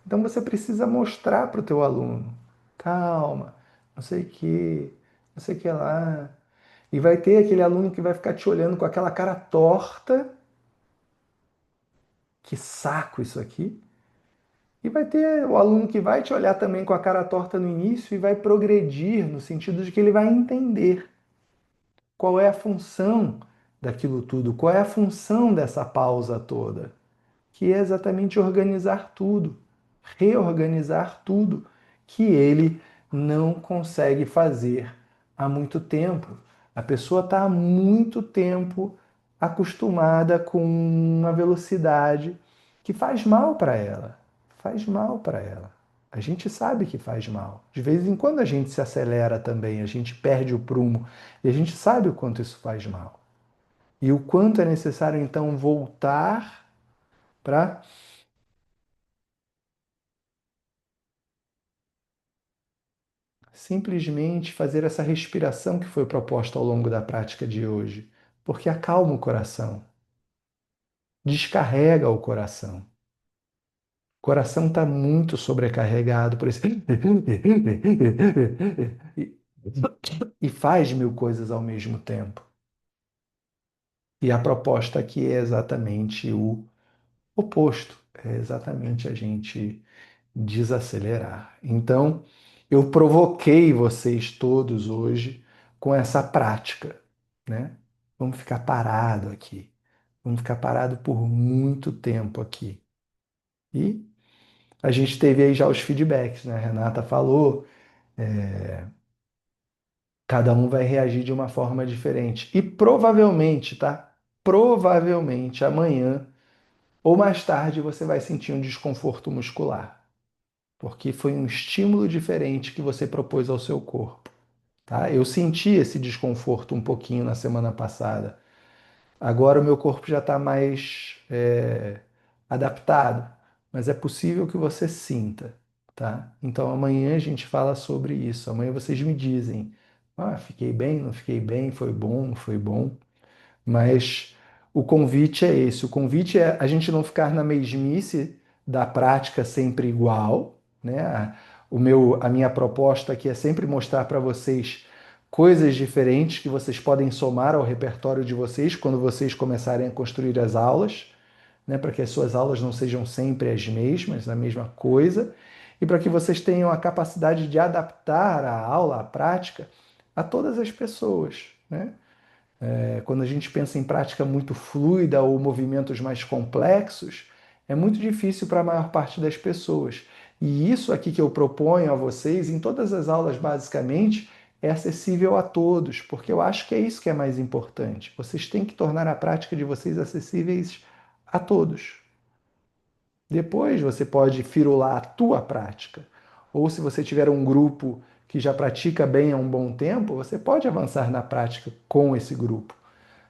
Então você precisa mostrar para o teu aluno. Calma, não sei o que, não sei o que lá. E vai ter aquele aluno que vai ficar te olhando com aquela cara torta. Que saco isso aqui. E vai ter o aluno que vai te olhar também com a cara torta no início e vai progredir no sentido de que ele vai entender qual é a função daquilo tudo, qual é a função dessa pausa toda, que é exatamente organizar tudo, reorganizar tudo, que ele não consegue fazer há muito tempo. A pessoa está há muito tempo acostumada com uma velocidade que faz mal para ela. Faz mal para ela. A gente sabe que faz mal. De vez em quando a gente se acelera também, a gente perde o prumo e a gente sabe o quanto isso faz mal. E o quanto é necessário então voltar para simplesmente fazer essa respiração que foi proposta ao longo da prática de hoje, porque acalma o coração, descarrega o coração. O coração está muito sobrecarregado por esse. E faz mil coisas ao mesmo tempo. E a proposta aqui é exatamente o oposto, é exatamente a gente desacelerar. Então, eu provoquei vocês todos hoje com essa prática, né? Vamos ficar parado aqui. Vamos ficar parado por muito tempo aqui. E a gente teve aí já os feedbacks, né? A Renata falou, cada um vai reagir de uma forma diferente. E provavelmente, tá? Provavelmente amanhã ou mais tarde você vai sentir um desconforto muscular, porque foi um estímulo diferente que você propôs ao seu corpo, tá? Eu senti esse desconforto um pouquinho na semana passada. Agora o meu corpo já está mais adaptado, mas é possível que você sinta, tá? Então amanhã a gente fala sobre isso. Amanhã vocês me dizem, fiquei bem, não fiquei bem, foi bom, não foi bom. Mas o convite é esse. O convite é a gente não ficar na mesmice da prática sempre igual, né? A minha proposta aqui é sempre mostrar para vocês coisas diferentes que vocês podem somar ao repertório de vocês quando vocês começarem a construir as aulas, né? Para que as suas aulas não sejam sempre as mesmas, a mesma coisa, e para que vocês tenham a capacidade de adaptar a aula, a prática, a todas as pessoas, né? Quando a gente pensa em prática muito fluida ou movimentos mais complexos, é muito difícil para a maior parte das pessoas. E isso aqui que eu proponho a vocês, em todas as aulas basicamente, é acessível a todos, porque eu acho que é isso que é mais importante. Vocês têm que tornar a prática de vocês acessíveis a todos. Depois você pode firular a tua prática. Ou se você tiver um grupo que já pratica bem há um bom tempo, você pode avançar na prática com esse grupo.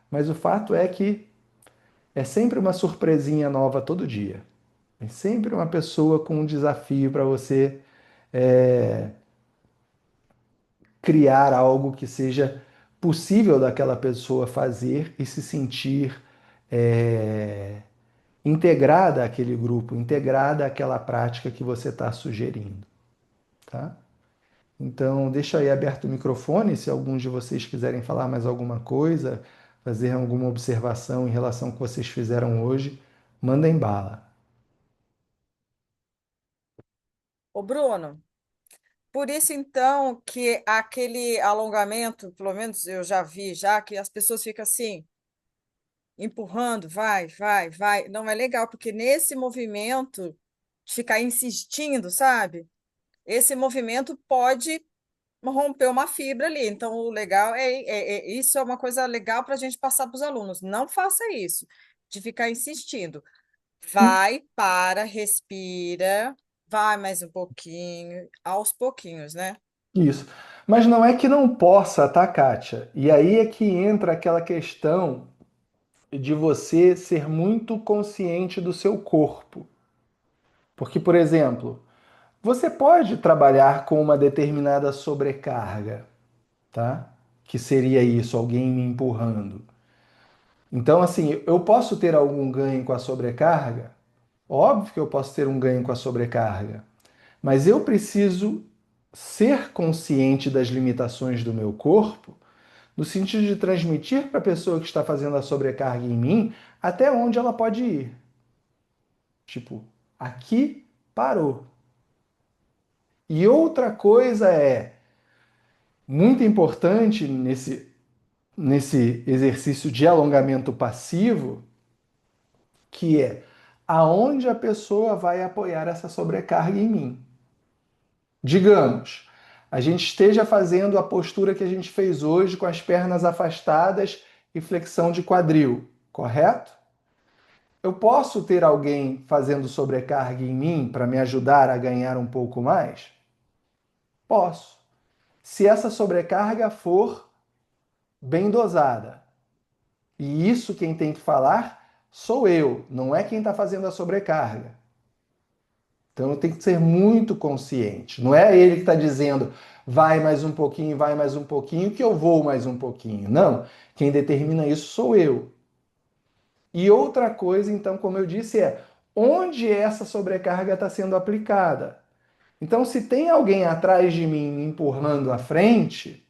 Mas o fato é que é sempre uma surpresinha nova todo dia. É sempre uma pessoa com um desafio para você é, criar algo que seja possível daquela pessoa fazer e se sentir é, integrada àquele grupo, integrada àquela prática que você está sugerindo, tá? Então, deixa aí aberto o microfone, se alguns de vocês quiserem falar mais alguma coisa, fazer alguma observação em relação ao que vocês fizeram hoje, mandem bala. Ô, Bruno, por isso então que aquele alongamento, pelo menos eu já vi, já que as pessoas ficam assim, empurrando, vai, vai, vai. Não é legal, porque nesse movimento, de ficar insistindo, sabe? Esse movimento pode romper uma fibra ali. Então, o legal isso é uma coisa legal para a gente passar para os alunos. Não faça isso, de ficar insistindo. Vai, para, respira, vai mais um pouquinho, aos pouquinhos, né? Isso. Mas não é que não possa, tá, Kátia? E aí é que entra aquela questão de você ser muito consciente do seu corpo. Porque, por exemplo, você pode trabalhar com uma determinada sobrecarga, tá? Que seria isso, alguém me empurrando. Então, assim, eu posso ter algum ganho com a sobrecarga? Óbvio que eu posso ter um ganho com a sobrecarga, mas eu preciso ser consciente das limitações do meu corpo, no sentido de transmitir para a pessoa que está fazendo a sobrecarga em mim até onde ela pode ir. Tipo, aqui parou. E outra coisa muito importante nesse exercício de alongamento passivo, que é aonde a pessoa vai apoiar essa sobrecarga em mim. Digamos, a gente esteja fazendo a postura que a gente fez hoje com as pernas afastadas e flexão de quadril, correto? eu posso ter alguém fazendo sobrecarga em mim para me ajudar a ganhar um pouco mais? Posso. Se essa sobrecarga for bem dosada. E isso quem tem que falar sou eu, não é quem está fazendo a sobrecarga. Então eu tenho que ser muito consciente. Não é ele que está dizendo vai mais um pouquinho, vai mais um pouquinho, que eu vou mais um pouquinho. Não. Quem determina isso sou eu. E outra coisa, então, como eu disse, é onde essa sobrecarga está sendo aplicada. Então, se tem alguém atrás de mim me empurrando à frente,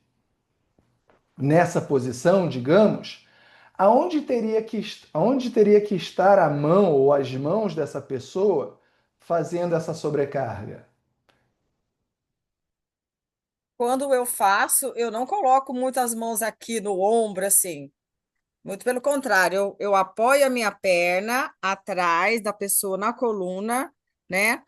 nessa posição, digamos, aonde teria que estar a mão ou as mãos dessa pessoa fazendo essa sobrecarga? Quando eu faço, eu não coloco muitas mãos aqui no ombro, assim. Muito pelo contrário, eu apoio a minha perna atrás da pessoa na coluna, né?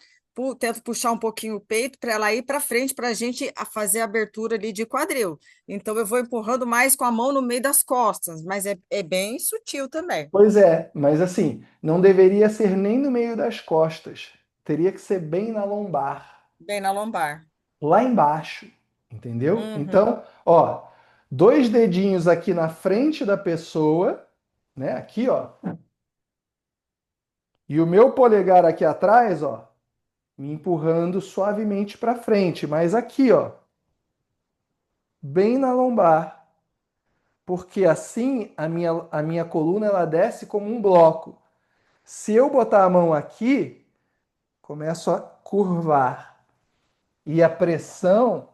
Tento puxar um pouquinho o peito para ela ir para frente para a gente fazer a abertura ali de quadril. Então eu vou empurrando mais com a mão no meio das costas, mas é bem sutil também, Pois é, mas assim, não deveria ser nem no meio das costas. Teria que ser bem na lombar, bem na lombar. lá embaixo, entendeu? Uhum. Então, ó, dois dedinhos aqui na frente da pessoa, né? Aqui, ó, e o meu polegar aqui atrás, ó, me empurrando suavemente para frente, mas aqui, ó, bem na lombar, porque assim a minha coluna ela desce como um bloco. Se eu botar a mão aqui, começo a curvar e a pressão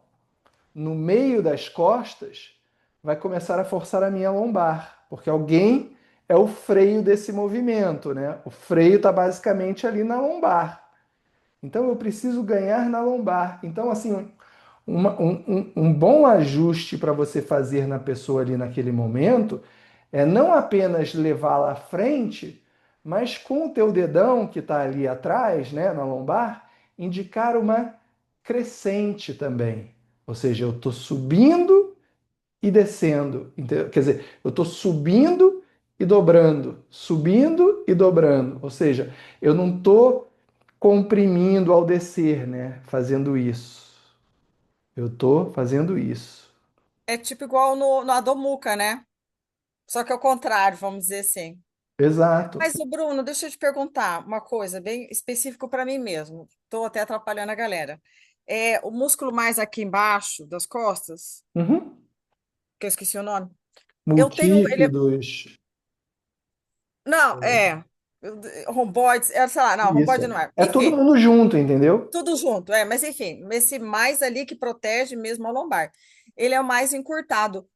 no meio das costas vai começar a forçar a minha lombar, porque alguém é o freio desse movimento, né? O freio está basicamente ali na lombar. Então eu preciso ganhar na lombar. Então, assim, um bom ajuste para você fazer na pessoa ali naquele momento é não apenas levá-la à frente, mas com o teu dedão que está ali atrás, né, na lombar, indicar uma crescente também. Ou seja, eu estou subindo e descendo. Quer dizer, eu estou subindo e dobrando. Ou seja, eu não estou comprimindo ao descer, né? Fazendo isso. Eu estou fazendo isso. É tipo igual no Adomuca, né? Só que é o contrário, vamos dizer assim. Exato. Mas, ô Bruno, deixa eu te perguntar uma coisa bem específica para mim mesmo. Estou até atrapalhando a galera. É o músculo mais aqui embaixo das costas, Uhum. que eu esqueci o nome. Eu tenho ele. Multífidos. Não, é. Romboides, sei lá, não, Isso. romboide não é. É todo Enfim, mundo junto, entendeu? tudo junto, mas enfim, esse mais ali que protege mesmo a lombar. Ele é o mais encurtado.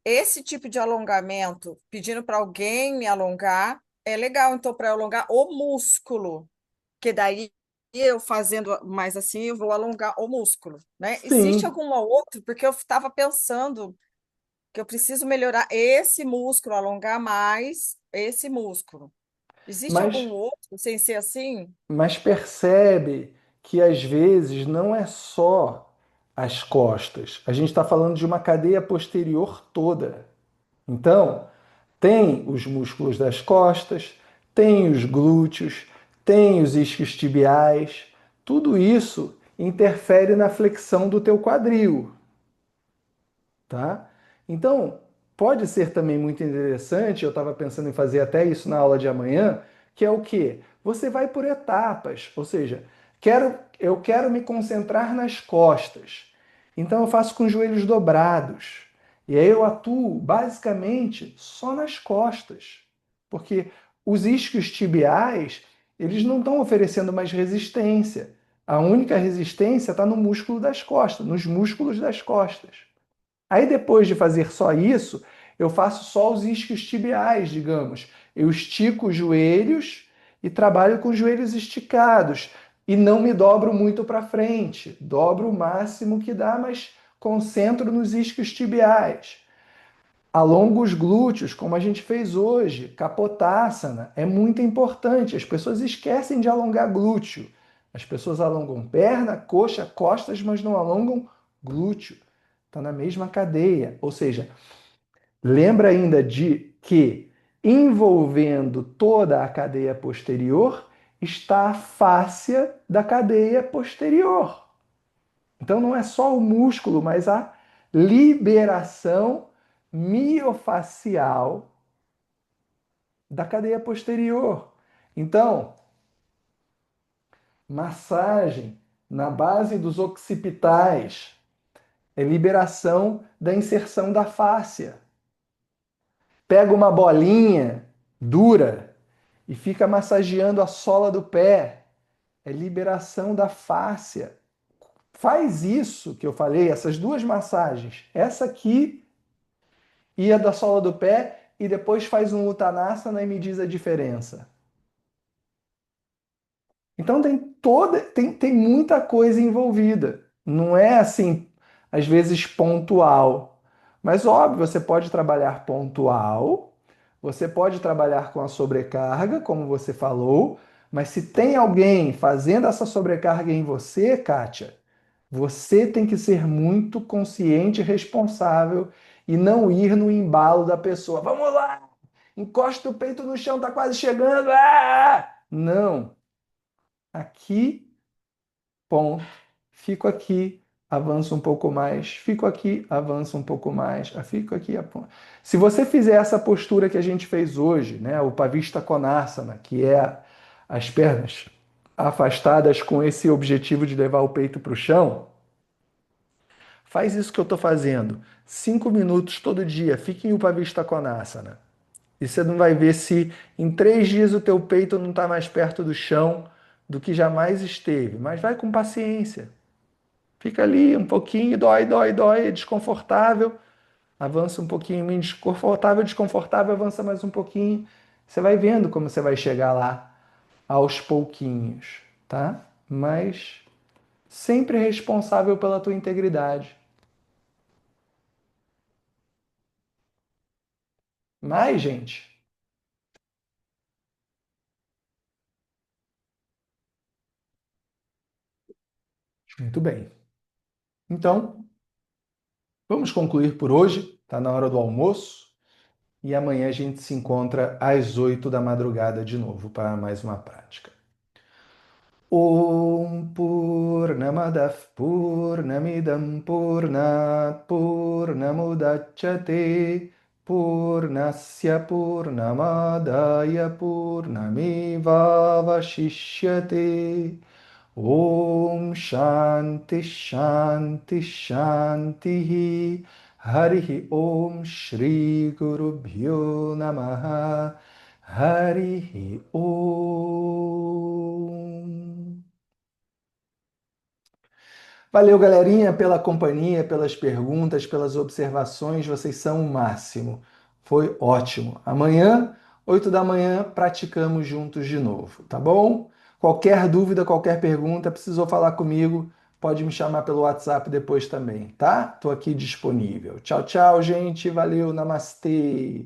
Esse tipo de alongamento, pedindo para alguém me alongar, é legal, então, para alongar o músculo, que daí eu fazendo mais assim, eu vou alongar o músculo, né? Existe Sim. algum outro? Porque eu estava pensando que eu preciso melhorar esse músculo, alongar mais esse músculo. Existe Mas, algum outro sem ser assim? mas percebe que às vezes não é só as costas. A gente está falando de uma cadeia posterior toda. Então, tem os músculos das costas, tem os glúteos, tem os isquiotibiais. Tudo isso interfere na flexão do teu quadril, tá? Então, pode ser também muito interessante, eu estava pensando em fazer até isso na aula de amanhã, que é o quê? Você vai por etapas, ou seja, eu quero me concentrar nas costas. Então eu faço com os joelhos dobrados. E aí eu atuo basicamente só nas costas. Porque os isquios tibiais, eles não estão oferecendo mais resistência. A única resistência está no músculo das costas, nos músculos das costas. Aí depois de fazer só isso, eu faço só os isquios tibiais, digamos. Eu estico os joelhos e trabalho com os joelhos esticados e não me dobro muito para frente. Dobro o máximo que dá, mas concentro nos isquios tibiais. Alongo os glúteos, como a gente fez hoje. Kapotasana é muito importante. As pessoas esquecem de alongar glúteo. As pessoas alongam perna, coxa, costas, mas não alongam glúteo. Está na mesma cadeia. Ou seja, lembra ainda de que Envolvendo toda a cadeia posterior está a fáscia da cadeia posterior. Então não é só o músculo, mas a liberação miofacial da cadeia posterior. Então, massagem na base dos occipitais é liberação da inserção da fáscia. Pega uma bolinha dura e fica massageando a sola do pé. É liberação da fáscia. Faz isso que eu falei, essas duas massagens. Essa aqui e a da sola do pé, e depois faz um Uttanasana e me diz a diferença. Então tem muita coisa envolvida. Não é assim, às vezes pontual. Mas óbvio, você pode trabalhar pontual, você pode trabalhar com a sobrecarga, como você falou, mas se tem alguém fazendo essa sobrecarga em você, Kátia, você tem que ser muito consciente e responsável e não ir no embalo da pessoa. Vamos lá! Encosta o peito no chão, tá quase chegando. Ah! Não. Aqui, ponto. Fico aqui, avanço um pouco mais. Fico aqui, avanço um pouco mais. Fico aqui, aponto. Se você fizer essa postura que a gente fez hoje, né, o Pavista Konasana, que é as pernas afastadas com esse objetivo de levar o peito para o chão, faz isso que eu estou fazendo. 5 minutos todo dia. Fique em Upavista Konasana. E você não vai ver se em 3 dias o teu peito não está mais perto do chão do que jamais esteve. Mas vai com paciência. Fica ali um pouquinho, dói, dói, dói, é desconfortável. Avança um pouquinho, menos desconfortável, desconfortável, avança mais um pouquinho. Você vai vendo como você vai chegar lá aos pouquinhos, tá? Mas sempre responsável pela tua integridade. Mais, gente. Muito bem. Então, vamos concluir por hoje. Está na hora do almoço. E amanhã a gente se encontra às 8 da madrugada de novo para mais uma prática. Om Purnamadav Purnamidam Purnat Purnamudachyate Purnasya Purnamadaya Purnamevavashishyate. Om Shanti Shanti Shanti Harihi Om Shri Guru Bhyo Namaha Harihi Om. Valeu, galerinha, pela companhia, pelas perguntas, pelas observações. Vocês são o máximo. Foi ótimo. Amanhã, 8 da manhã, praticamos juntos de novo, tá bom? Qualquer dúvida, qualquer pergunta, precisou falar comigo, pode me chamar pelo WhatsApp depois também, tá? Tô aqui disponível. Tchau, tchau, gente. Valeu, namastê.